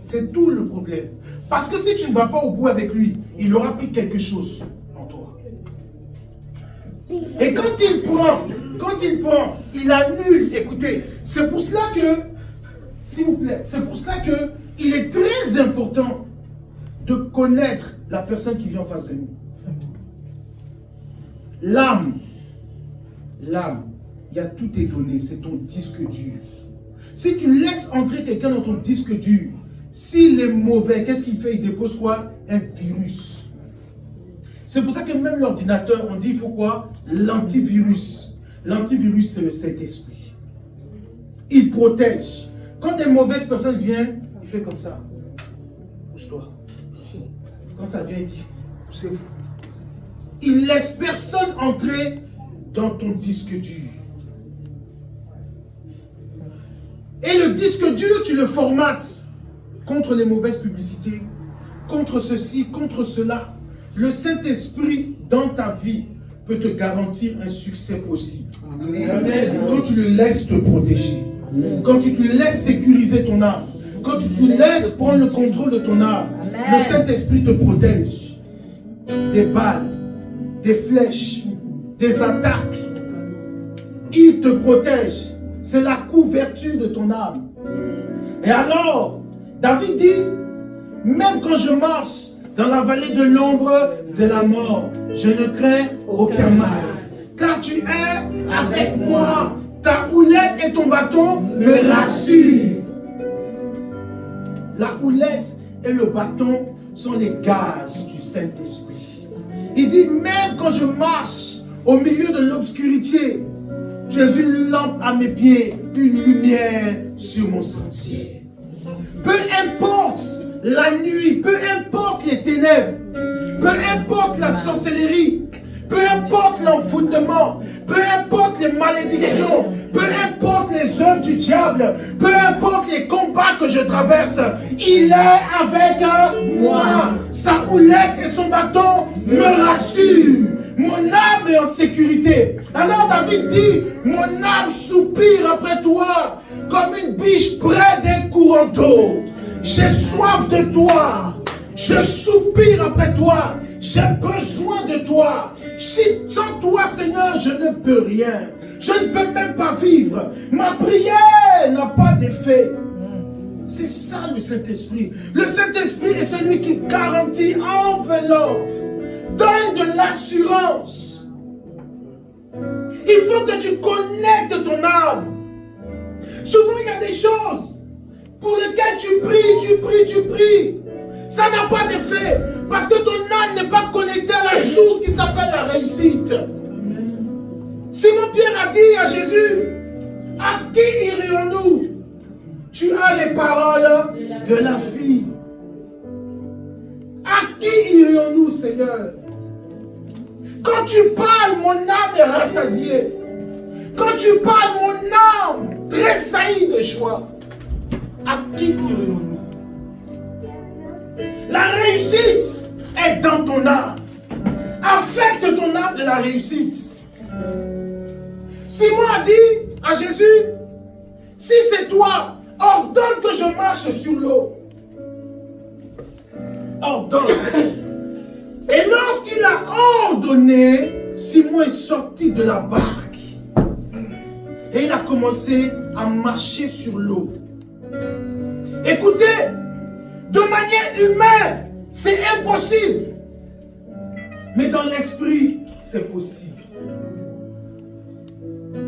C'est tout le problème. Parce que si tu ne vas pas au bout avec lui, il aura pris quelque chose en toi. Et quand il prend, il annule. Écoutez, c'est pour cela que, s'il vous plaît, c'est pour cela que il est très important de connaître la personne qui vient en face de nous. L'âme, il y a tout est donné, c'est ton disque dur. Si tu laisses entrer quelqu'un dans ton disque dur, s'il est mauvais, qu'est-ce qu'il fait? Il dépose quoi? Un virus. C'est pour ça que même l'ordinateur, on dit il faut quoi? L'antivirus. L'antivirus, c'est le Saint-Esprit. Il protège. Quand des mauvaises personnes viennent, il fait comme ça. Pousse-toi. Quand ça vient, il dit, poussez-vous. Il ne laisse personne entrer dans ton disque dur. Et le disque dur, tu le formates contre les mauvaises publicités, contre ceci, contre cela. Le Saint-Esprit, dans ta vie, peut te garantir un succès possible. Amen. Quand tu le laisses te protéger, quand tu te laisses sécuriser ton âme, quand tu te laisses prendre le contrôle de ton âme, le Saint-Esprit te protège des balles, des flèches, des attaques. Il te protège. C'est la couverture de ton âme. Et alors, David dit, même quand je marche dans la vallée de l'ombre de la mort, je ne crains aucun mal. Car tu es avec moi. Ta houlette et ton bâton me rassurent. La houlette et le bâton sont les gages du Saint-Esprit. Il dit, même quand je marche au milieu de l'obscurité, tu es une lampe à mes pieds, une lumière sur mon sentier. Peu importe la nuit, peu importe les ténèbres, peu importe la sorcellerie, peu importe l'envoûtement, peu importe les malédictions, peu importe les œuvres du diable, peu importe les combats que je traverse, il est avec moi. Sa houlette et son bâton me rassurent. Mon âme est en sécurité. Alors David dit, mon âme soupire après toi, comme une biche près d'un courant d'eau. J'ai soif de toi. Je soupire après toi. J'ai besoin de toi. Sans toi, Seigneur, je ne peux rien. Je ne peux même pas vivre. Ma prière n'a pas d'effet. C'est ça le Saint-Esprit. Le Saint-Esprit est celui qui garantit, enveloppe, donne de l'assurance. Il faut que tu connectes ton âme. Souvent, il y a des choses pour lesquelles tu pries. Ça n'a pas d'effet. Parce que ton âme n'est pas connectée à la source qui s'appelle la réussite. Simon-Pierre a dit à Jésus, à qui irions-nous? Tu as les paroles de la vie. À qui irions-nous, Seigneur? Quand tu parles, mon âme est rassasiée. Quand tu parles, mon âme tressaillit de joie. À qui irions-nous? La réussite est dans ton âme. Affecte ton âme de la réussite. Simon a dit à Jésus, si c'est toi, ordonne que je marche sur l'eau. Ordonne. Et lorsqu'il a ordonné, Simon est sorti de la barque. Et il a commencé à marcher sur l'eau. Écoutez, de manière humaine, c'est impossible. Mais dans l'esprit, c'est possible.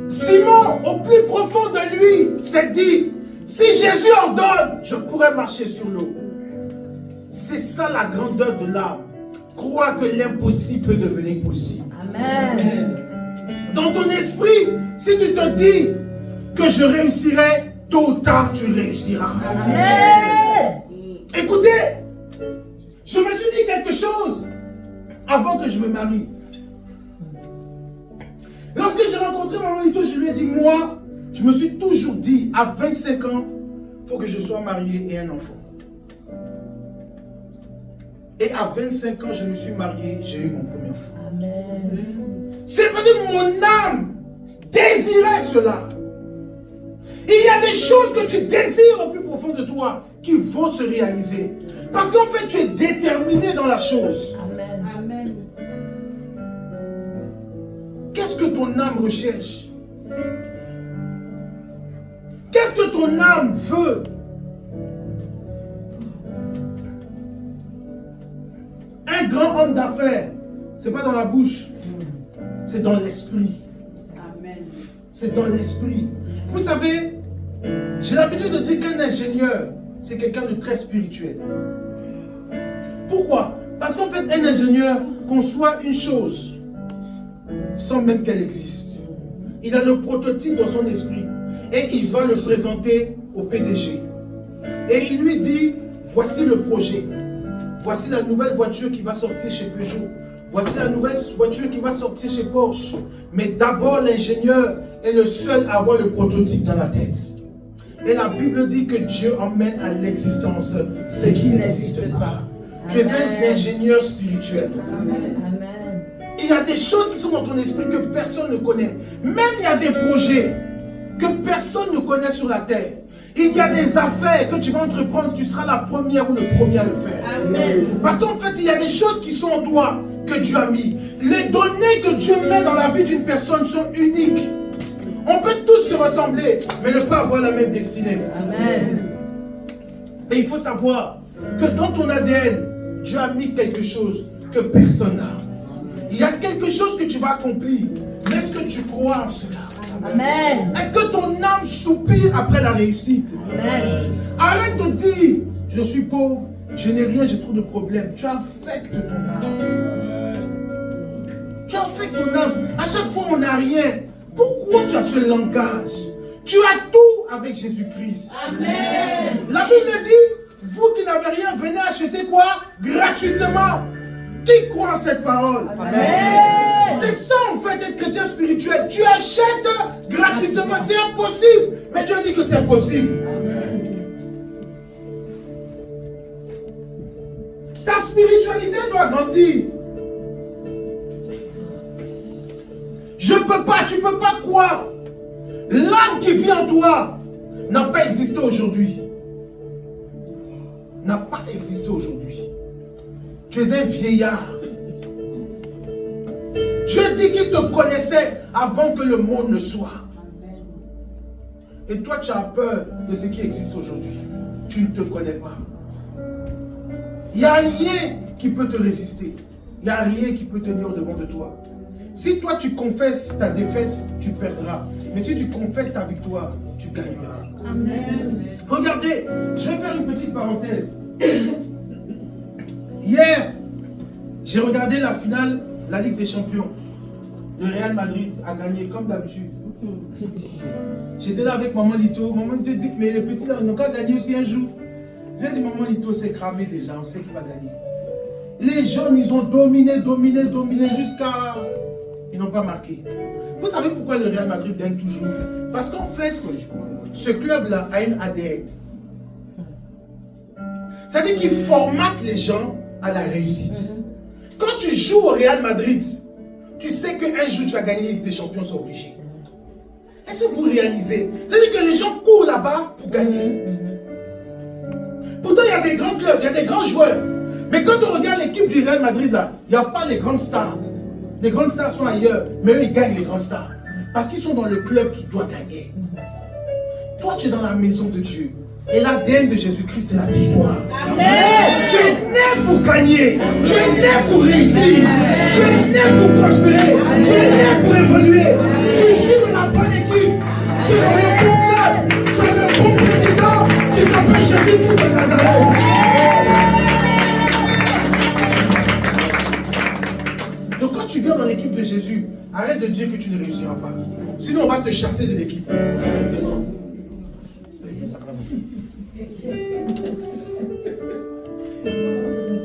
Simon, au plus profond de lui, s'est dit, si Jésus ordonne, je pourrais marcher sur l'eau. C'est ça la grandeur de l'âme. Croire que l'impossible peut devenir possible. Amen. Dans ton esprit, si tu te dis que je réussirai, tôt ou tard tu réussiras. Amen. Écoutez, je me suis dit quelque chose avant que je me marie. Lorsque j'ai rencontré Maman Lito, je lui ai dit, moi, je me suis toujours dit, à 25 ans, il faut que je sois marié et un enfant. Et à 25 ans, je me suis marié, j'ai eu mon premier enfant. Amen. C'est parce que mon âme désirait cela. Il y a des choses que tu désires au plus profond de toi qui vont se réaliser. Parce qu'en fait, tu es déterminé dans la chose. Amen. Amen. Qu'est-ce que ton âme recherche? Qu'est-ce que ton âme veut? Un grand homme d'affaires, ce n'est pas dans la bouche, c'est dans l'esprit. Amen. C'est dans l'esprit. Vous savez, j'ai l'habitude de dire qu'un ingénieur, c'est quelqu'un de très spirituel. Pourquoi? Parce qu'en fait, un ingénieur conçoit une chose sans même qu'elle existe. Il a le prototype dans son esprit et il va le présenter au PDG. Et il lui dit, voici le projet. Voici la nouvelle voiture qui va sortir chez Peugeot. Voici la nouvelle voiture qui va sortir chez Porsche. Mais d'abord, l'ingénieur est le seul à avoir le prototype dans la tête. Et la Bible dit que Dieu emmène à l'existence ce qui n'existe pas. Tu es un ingénieur spirituel. Amen. Il y a des choses qui sont dans ton esprit que personne ne connaît. Même il y a des projets que personne ne connaît sur la terre. Il y a des affaires que tu vas entreprendre, tu seras la première ou le premier à le faire. Amen. Parce qu'en fait, il y a des choses qui sont en toi que Dieu a mis. Les données que Dieu met dans la vie d'une personne sont uniques. On peut tous se ressembler, mais ne pas avoir la même destinée. Amen. Et il faut savoir que dans ton ADN, Dieu a mis quelque chose que personne n'a. Il y a quelque chose que tu vas accomplir. Mais est-ce que tu crois en cela? Amen. Est-ce que ton âme soupire après la réussite? Amen. Arrête de dire, je suis pauvre, je n'ai rien, j'ai trop de problèmes. Tu affectes ton âme. Tu affectes ton âme. À chaque fois, on n'a rien. Pourquoi tu as ce langage? Tu as tout avec Jésus-Christ. Amen. La Bible dit, vous qui n'avez rien, venez acheter quoi? Gratuitement. Qui croit en cette parole? Amen. C'est ça en fait être chrétien spirituel. Tu achètes gratuitement. C'est impossible. Mais Dieu dit que c'est possible. Ta spiritualité doit grandir. Je ne peux pas, tu ne peux pas croire. L'âme qui vit en toi n'a pas existé aujourd'hui. N'a pas existé aujourd'hui. Tu es un vieillard. Dieu dit qu'il te connaissait avant que le monde ne soit. Et toi, tu as peur de ce qui existe aujourd'hui. Tu ne te connais pas. Il n'y a rien qui peut te résister. Il n'y a rien qui peut tenir devant de toi. Si toi, tu confesses ta défaite, tu perdras. Mais si tu confesses ta victoire, tu gagneras. Amen. Regardez, je vais faire une petite parenthèse. Hier, j'ai regardé la finale de la Ligue des Champions. Le Real Madrid a gagné comme d'habitude. J'étais là avec Maman Lito. Maman Lito dit, mais les petits là, ils n'ont qu'à gagner aussi un jour. J'ai dit, Maman Lito, c'est cramé déjà, on sait qui va gagner. Les jeunes, ils ont dominé jusqu'à... Ils n'ont pas marqué. Vous savez pourquoi le Real Madrid gagne toujours? Parce qu'en fait, ce club-là a une ADN. C'est-à-dire qu'il formate les gens à la réussite. Quand tu joues au Real Madrid, tu sais qu'un jour tu vas gagner la Ligue des Champions, c'est obligé. Est-ce que vous réalisez? C'est-à-dire que les gens courent là-bas pour gagner. Pourtant, il y a des grands clubs, il y a des grands joueurs. Mais quand on regarde l'équipe du Real Madrid, là, il n'y a pas les grandes stars. Les grandes stars sont ailleurs, mais eux, ils gagnent les grandes stars. Parce qu'ils sont dans le club qui doit gagner. Toi, tu es dans la maison de Dieu. Et l'ADN de Jésus-Christ, c'est la victoire. Amen. Tu es né pour gagner. Tu es né pour réussir. Tu es né pour prospérer. Tu es né pour évoluer. Tu joues dans la bonne équipe. Tu es le roi du club. Tu es le bon président qui s'appelle Jésus-Christ de Nazareth. Donc quand tu viens dans l'équipe de Jésus, arrête de dire que tu ne réussiras pas. Sinon on va te chasser de l'équipe.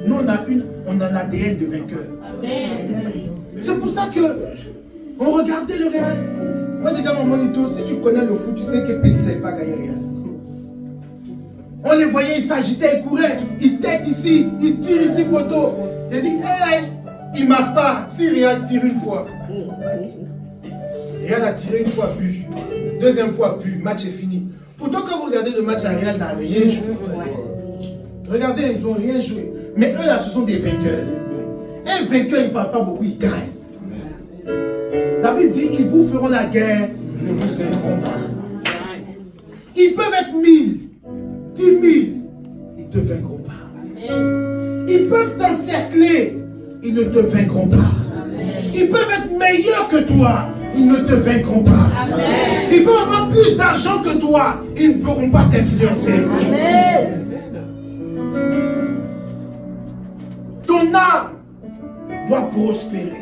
Nous on a l'ADN de vainqueur. C'est pour ça que on regardait le Real. Moi j'ai dit à mon monito, si tu connais le foot, tu sais que Petit n'avait pas gagné le Real. On les voyait, ils s'agitaient, ils couraient, ils têtent ici, ils tirent ici poteau. J'ai dit, hey, il ne marque pas. Si Real tire une fois, Real a tiré une fois, but. Deuxième fois, but. Match est fini. Pourtant, quand vous regardez le match, Real n'a rien joué. Regardez, ils n'ont rien joué. Mais eux là, ce sont des vainqueurs. Un vainqueur, il ne parle pas beaucoup, il gagne. La Bible dit, ils vous feront la guerre, ne vous vaincront pas. Ils peuvent être 1000, 10 000, ils ne te vaincront pas. Ils peuvent t'encercler, ils ne te vaincront pas. Ils peuvent être meilleurs que toi, ils ne te vaincront pas. Ils peuvent avoir plus d'argent que toi, ils ne pourront pas t'influencer. Ton âme doit prospérer.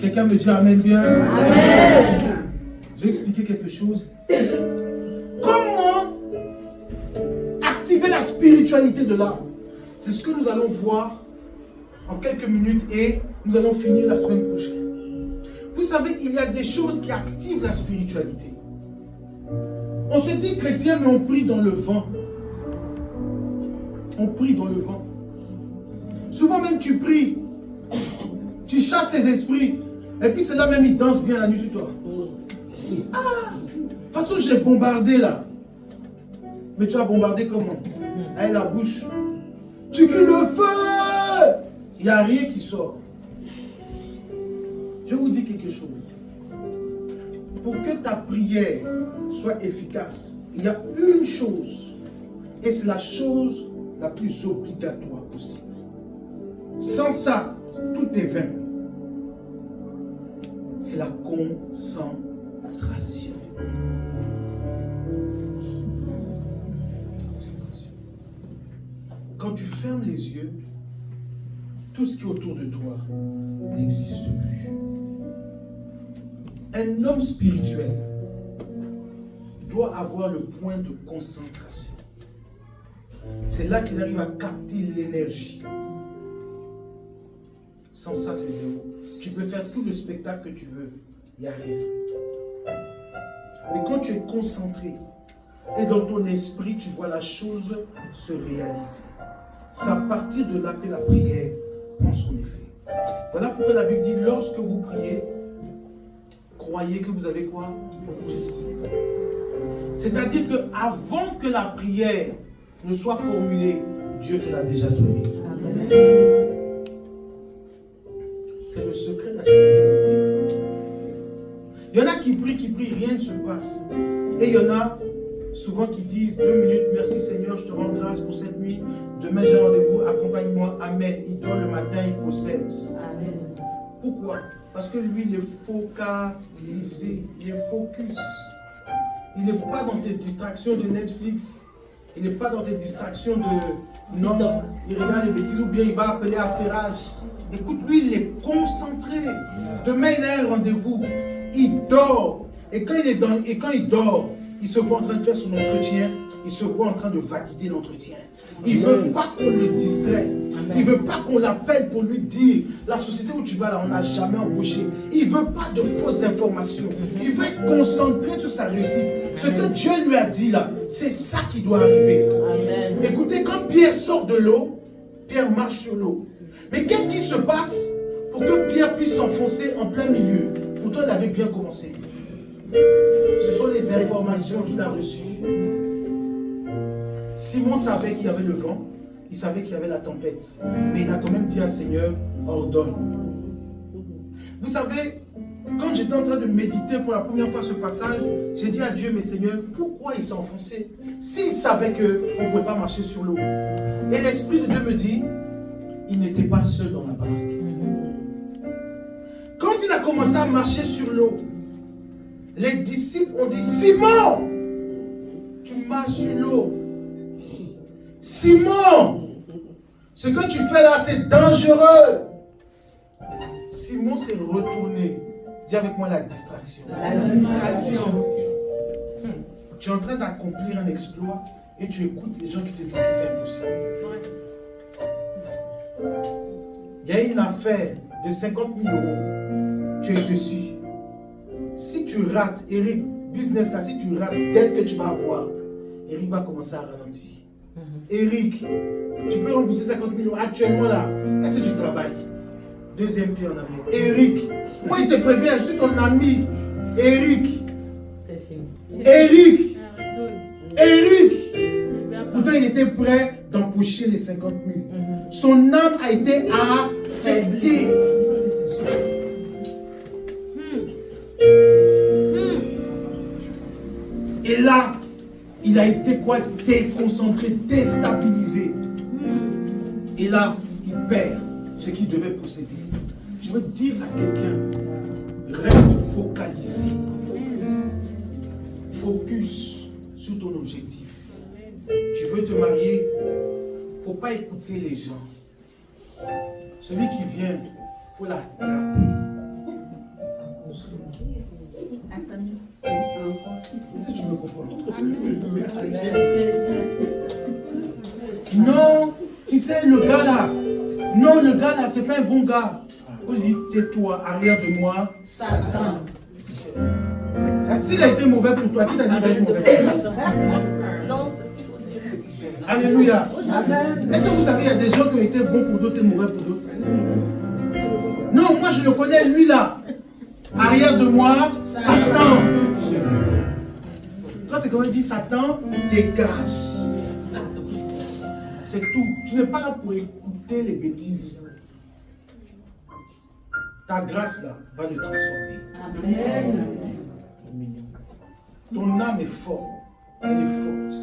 Quelqu'un me dit Amen bien. Amen. Je vais expliquer quelque chose. Comment activer la spiritualité de l'âme? C'est ce que nous allons voir en quelques minutes et nous allons finir la semaine prochaine. Vous savez, il y a des choses qui activent la spiritualité. On se dit chrétien, mais on prie dans le vent. On prie dans le vent. Souvent même tu pries, tu chasses tes esprits, et puis c'est là même ils dansent bien la nuit sur toi. Tu dis, ah, de toute façon j'ai bombardé là. Mais tu as bombardé comment? Avec la bouche. Tu cries le feu! Il n'y a rien qui sort. Je vous dis quelque chose. Pour que ta prière soit efficace, il y a une chose, et c'est la chose la plus obligatoire possible. Sans ça, tout est vain. C'est la concentration. Quand tu fermes les yeux, tout ce qui est autour de toi n'existe plus. Un homme spirituel doit avoir le point de concentration. C'est là qu'il arrive à capter l'énergie. Sans ça, c'est zéro. Tu peux faire tout le spectacle que tu veux, il n'y a rien. Mais quand tu es concentré et dans ton esprit, tu vois la chose se réaliser. C'est à partir de là que la prière prend son effet. Voilà pourquoi la Bible dit, lorsque vous priez, croyez que vous avez quoi? C'est-à-dire qu'avant que la prière ne soit formulée, Dieu te l'a déjà donné. C'est le secret de la spiritualité. Il y en a qui prient, rien ne se passe. Et il y en a souvent qui disent 2 minutes, merci Seigneur, je te rends grâce pour cette nuit. Demain j'ai rendez-vous, accompagne-moi, Amen. Il donne le matin, il possède. Amen. Pourquoi? Parce que lui, il est focalisé, il est focus. Il n'est pas dans tes distractions de Netflix. Il n'est pas dans tes distractions de... Non, il regarde les bêtises ou bien il va appeler à Ferrage. Écoute, lui, il est concentré. Demain, il a un rendez-vous. Il dort. Et quand il dort, il se voit en train de faire son entretien. Il se voit en train de valider l'entretien. Il ne veut pas qu'on le distrait. Il ne veut pas qu'on l'appelle pour lui dire la société où tu vas là, on n'a jamais embauché. Il ne veut pas de fausses informations. Il veut être concentré sur sa réussite. Ce que Dieu lui a dit là, c'est ça qui doit arriver. Amen. Écoutez, quand Pierre sort de l'eau, Pierre marche sur l'eau. Mais qu'est-ce qui se passe pour que Pierre puisse s'enfoncer en plein milieu? Pourtant, il avait bien commencé. Ce sont les informations qu'il a reçues. Simon savait qu'il y avait le vent, il savait qu'il y avait la tempête, mais il a quand même dit à Seigneur, ordonne. Vous savez, quand j'étais en train de méditer pour la première fois ce passage, j'ai dit à Dieu, mais Seigneur, pourquoi il s'est enfoncé? S'il savait qu'on ne pouvait pas marcher sur l'eau. Et l'Esprit de Dieu me dit, il n'était pas seul dans la barque. il a commencé à marcher sur l'eau, les disciples ont dit, Simon, tu marches sur l'eau. Simon, ce que tu fais là, c'est dangereux. Simon s'est retourné. Dis avec moi la distraction. La distraction. Tu es en train d'accomplir un exploit et tu écoutes les gens qui te disent que c'est impossible. Il y a une affaire de 50 000 euros. Tu es dessus. Si tu rates, Eric, business là, si tu rates, dès que tu vas avoir, Eric va commencer à ralentir. Eric, tu peux rembourser 50 000 euros actuellement là. Est-ce que tu travailles? Deuxième pied en arrière. Eric, moi il te prévient, je suis ton ami. Eric. C'est fini. Eric. Eric. Pourtant il était prêt d'empocher les 50 000. Son âme a été affectée. Et là, il a été quoi? Déconcentré, déstabilisé. Et là, il perd ce qu'il devait posséder. Je veux dire à quelqu'un, reste focalisé. Focus sur ton objectif. Tu veux te marier, il ne faut pas écouter les gens. Celui qui vient, il faut l'attraper. Tu me comprends? Non, tu sais, le gars là, non, le gars là, c'est pas un bon gars. On dit, tais-toi, arrière de moi, Satan. S'il a été mauvais pour toi, qui t'a dit qu'il va être mauvais pour toi? Alléluia. Est-ce que vous savez, il y a des gens qui ont été bons pour d'autres et mauvais pour d'autres? Non, moi je le connais, lui là. Arrière de moi, Satan. Là, c'est comme il dit, Satan, dégage. C'est tout. Tu n'es pas là pour écouter les bêtises. Ta grâce là va le transformer. Amen. Ton âme est forte. Elle est forte.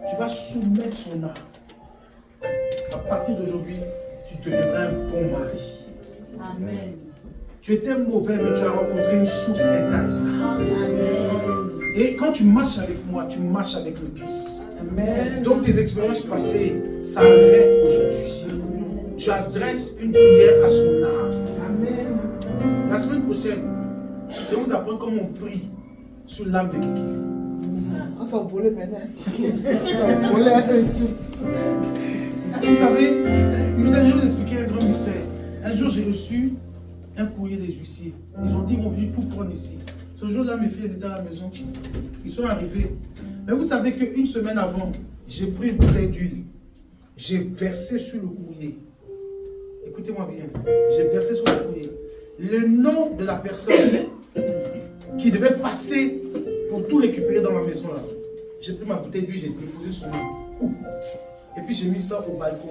Tu vas soumettre son âme. À partir d'aujourd'hui, tu deviendras un bon mari. Amen. Tu étais mauvais, mais tu as rencontré une source intéressante. Amen. Et quand tu marches avec moi, tu marches avec le Christ. Amen. Donc tes expériences passées s'arrêtent aujourd'hui. Tu adresses une prière à son âme. Amen. La semaine prochaine, je vais vous apprendre comment on prie sur l'âme de quelqu'un. On s'en volait maintenant. On s'en volait ici. Vous savez, je vais vous expliquer un grand mystère. Un jour, j'ai reçu un courrier des huissiers. Ils ont dit qu'ils vont venir tout prendre ici. Ce jour-là, mes filles étaient à la maison. Ils sont arrivés. Mais vous savez qu'une semaine avant, j'ai pris une bouteille d'huile. J'ai versé sur le courrier. Écoutez-moi bien. J'ai versé sur le courrier le nom de la personne qui devait passer pour tout récupérer dans ma maison là. J'ai pris ma bouteille d'huile, j'ai déposé son nom. Et puis j'ai mis ça au balcon.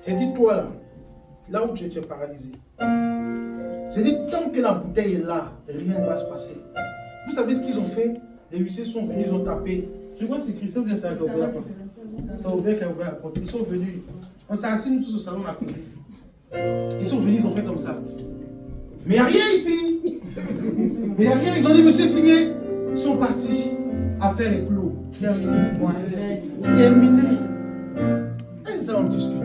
J'ai dit, toi là, là où tu es paralysé. J'ai dit, tant que la bouteille est là, rien ne va se passer. Vous savez ce qu'ils ont fait? Les huissiers sont venus, ils ont tapé. Je crois que c'est Christophe ou bien c'est un ouvert la porte. C'est ouvert qui a ouvert la porte. Ils sont venus. On s'est assis nous tous au salon, on a causé. Ils sont venus, ils ont fait comme ça. Mais il n'y a rien ici. Mais il n'y a rien. Ils ont dit, monsieur, signé. Ils sont partis. Affaire est clos. Terminé. Terminé. Et ça, on discute.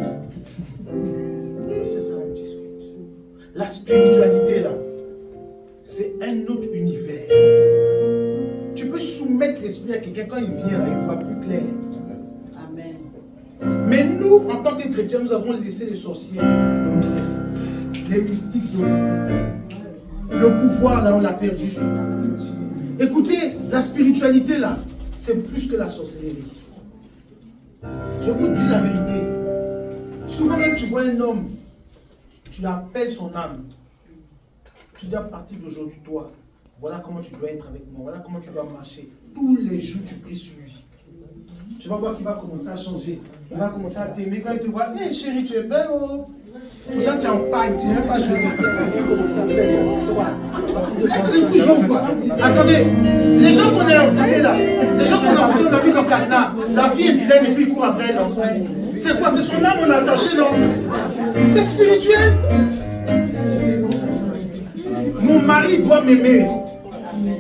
C'est ça, on discute. La spiritualité, là, c'est un autre univers. Tu peux soumettre l'esprit à quelqu'un quand il vient, là, il voit plus clair. Amen. Mais nous, en tant que chrétiens, nous avons laissé les sorciers dominer. Les mystiques dominer. Le pouvoir, là, on l'a perdu. Écoutez, la spiritualité, là, c'est plus que la sorcellerie. Je vous dis la vérité. Souvent, même tu vois un homme, tu l'appelles son âme. Tu dis à partir d'aujourd'hui, toi, voilà comment tu dois être avec moi, voilà comment tu dois marcher. Tous les jours, tu pries sur lui. Tu vas voir qu'il va commencer à changer. Il va commencer à t'aimer. Quand il te voit, hé chérie, tu es belle, oh. Pourtant, tu es en paille, tu n'es même pas jolie. Attendez, les gens qu'on a envoûtés là, les gens qu'on a envoûtés, on a mis dans le cadenas. La fille est vilaine et puis il court après elle. C'est quoi? C'est son âme, on a attaché, non? C'est spirituel. mon mari doit m'aimer.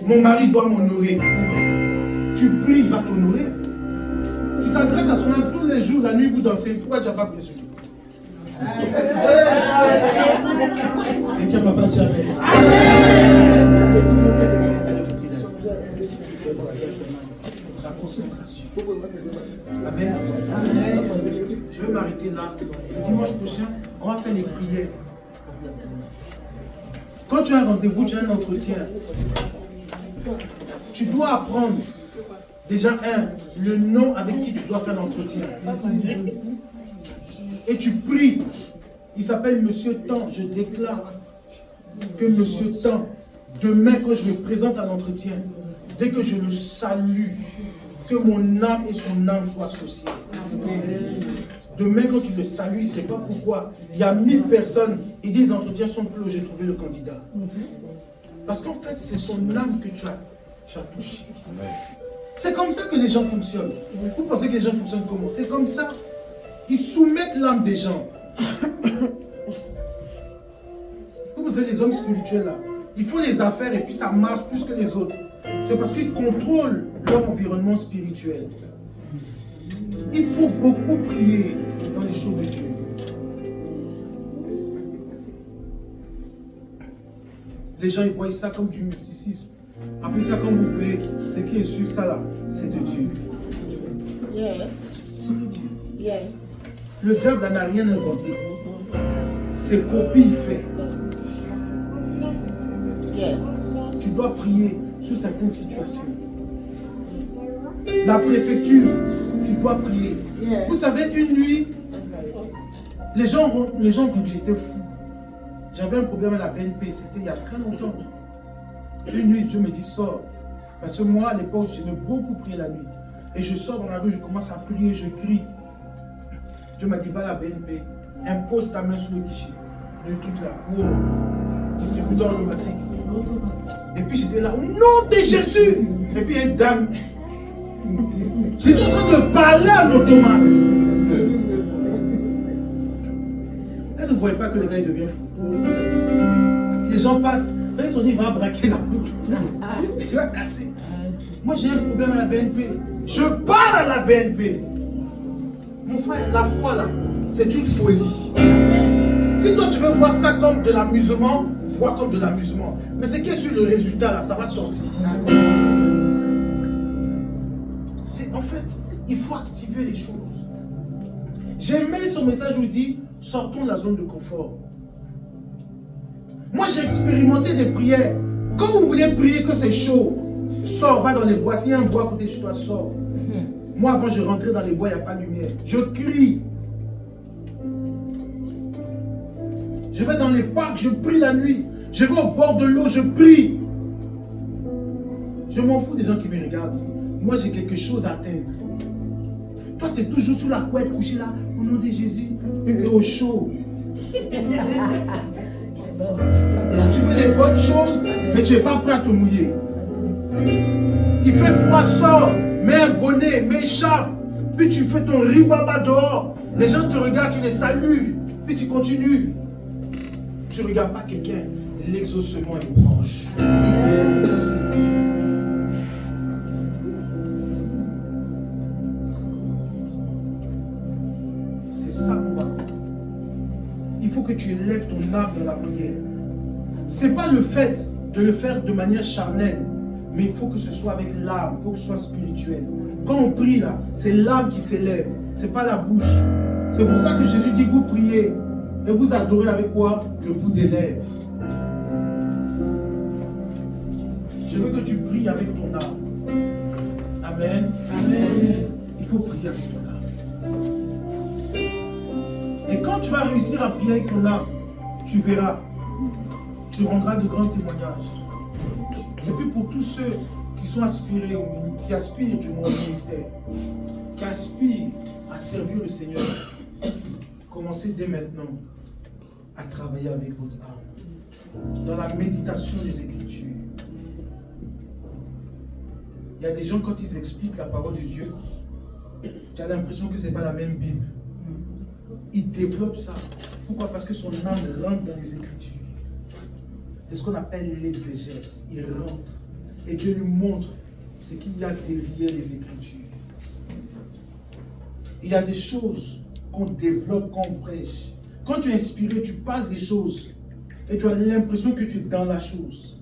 Mon mari doit m'honorer. Tu pries, il va t'honorer. Tu t'adresses à son âme tous les jours, la nuit, vous dansez. Pourquoi tu n'as pas prié sur lui? Quelqu'un m'a pas dit amen. La concentration. Amen. Je vais m'arrêter là. Le dimanche prochain, on va faire les prières. Quand tu as un rendez-vous, tu as un entretien. Tu dois apprendre déjà le nom avec qui tu dois faire l'entretien. Et tu pries. Il s'appelle Monsieur Tant. Je déclare que Monsieur Tant, demain quand je me présente à l'entretien, dès que je le salue, que mon âme et son âme soient associées. Demain quand tu le salues, il ne sait pas pourquoi. Il y a 1000 personnes et des entretiens sont clos, j'ai trouvé le candidat. Parce qu'en fait, c'est son âme que tu as touché. C'est comme ça que les gens fonctionnent. Vous pensez que les gens fonctionnent comment? C'est comme ça. Ils soumettent l'âme des gens. Vous avez les hommes spirituels là. Ils font les affaires et puis ça marche plus que les autres. C'est parce qu'ils contrôlent leur environnement spirituel. Il faut beaucoup prier dans les choses de Dieu. Les gens ils voient ça comme du mysticisme. Appelez ça comme vous voulez. Ce qui est sur ça là, c'est de Dieu. C'est de Dieu. Le diable n'a rien inventé. C'est copie il fait. Tu dois prier sur certaines situations. La préfecture, tu dois prier. Vous savez, une nuit, les gens quand j'étais fou, j'avais un problème à la BNP, c'était il y a très longtemps. Une nuit, Dieu me dit sors. Parce que moi, à l'époque, j'aimais beaucoup prier la nuit. Et je sors dans la rue, je commence à prier, je crie. Dieu m'a dit va à la BNP, impose ta main sur le guichet, le truc là, pour distributeur automatique. Et puis j'étais là, au nom de Jésus. Et puis une dame, j'étais en train de parler à l'automate. Est-ce que vous ne voyez pas que le gars il devient fou? Les gens passent, ils sont dit il va braquer la route. Il va casser. Moi j'ai un problème à la BNP. Je parle à la BNP. Mon frère, la foi là, c'est une folie. Si toi tu veux voir ça comme de l'amusement, vois comme de l'amusement. Mais ce qui est sur le résultat là, ça va sortir. En fait, il faut activer les choses. J'ai aimé son message où il dit, sortons de la zone de confort. Moi j'ai expérimenté des prières. Quand vous voulez prier que c'est chaud, sors, va dans les bois. S'il y a un bois à côté de chez toi, sors. Moi, avant, je rentrais dans les bois, il n'y a pas de lumière. Je crie. Je vais dans les parcs, je prie la nuit. Je vais au bord de l'eau, je prie. Je m'en fous des gens qui me regardent. Moi, j'ai quelque chose à atteindre. Toi, tu es toujours sous la couette, couché là. Au nom de Jésus, tu es au chaud. Tu fais des bonnes choses, mais tu n'es pas prêt à te mouiller. Il fait froid, sors. Mets un bonnet, mets une écharpe, puis tu fais ton ribaba dehors. Les gens te regardent, tu les salues, puis tu continues. Tu ne regardes pas quelqu'un, l'exaucement est proche. C'est ça qu'on va. Il faut que tu élèves ton âme dans la prière. Ce n'est pas le fait de le faire de manière charnelle. Mais il faut que ce soit avec l'âme, il faut que ce soit spirituel. Quand on prie là, c'est l'âme qui s'élève, ce n'est pas la bouche. C'est pour ça que Jésus dit, vous priez et vous adorez avec quoi? Le bout des lèvres. Je veux que tu pries avec ton âme. Amen. Amen. Il faut prier avec ton âme. Et quand tu vas réussir à prier avec ton âme, tu verras, tu rendras de grands témoignages. Et puis pour tous ceux qui sont aspirés au ministère, qui aspirent du monde au ministère, qui aspirent à servir le Seigneur, commencez dès maintenant à travailler avec votre âme, dans la méditation des Écritures. Il y a des gens, quand ils expliquent la parole de Dieu, tu as l'impression que ce n'est pas la même Bible. Ils développent ça. Pourquoi? Parce que son âme rentre dans les Écritures. de ce qu'on appelle l'exégèse. Il rentre et Dieu lui montre ce qu'il y a derrière les Écritures. Il y a des choses qu'on développe, qu'on prêche. Quand tu es inspiré, tu parles des choses et tu as l'impression que tu es dans la chose.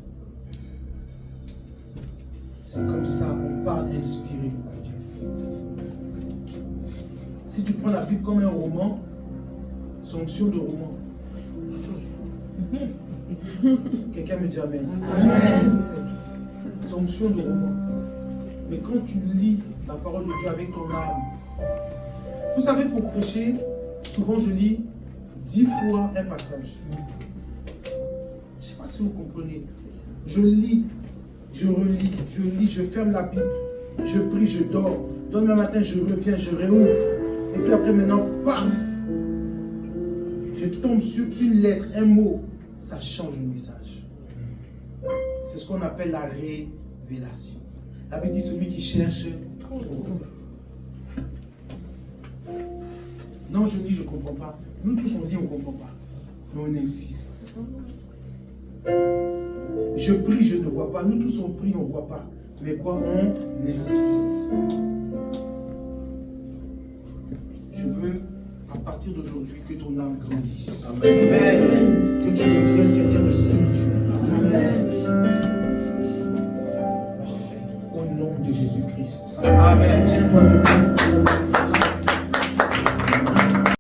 C'est comme ça, on parle inspiré par Dieu. Si tu prends la Bible comme un roman, c'est onction de roman. Quelqu'un me dit Amen. Amen. C'est onction de roman. Mais quand tu lis la parole de Dieu avec ton âme, vous savez, pour prêcher, souvent je lis 10 fois un passage. Je ne sais pas si vous comprenez. Je lis, je relis, je lis, je ferme la Bible, je prie, je dors. Demain matin, je reviens, je réouvre. Et puis après, maintenant, paf! Je tombe sur une lettre, un mot. Ça change le message. C'est ce qu'on appelle la révélation. La Bible dit celui qui cherche trouve. Non, je dis je ne comprends pas. Nous tous on dit on ne comprend pas. Mais on insiste. Je prie, je ne vois pas. Nous tous on prie, on ne voit pas. Mais quoi? On insiste. Je veux, à partir d'aujourd'hui, que ton âme grandisse. Amen. Que tu deviennes quelqu'un de spirituel. Amen. Au nom de Jésus-Christ. Amen. Tiens-toi debout.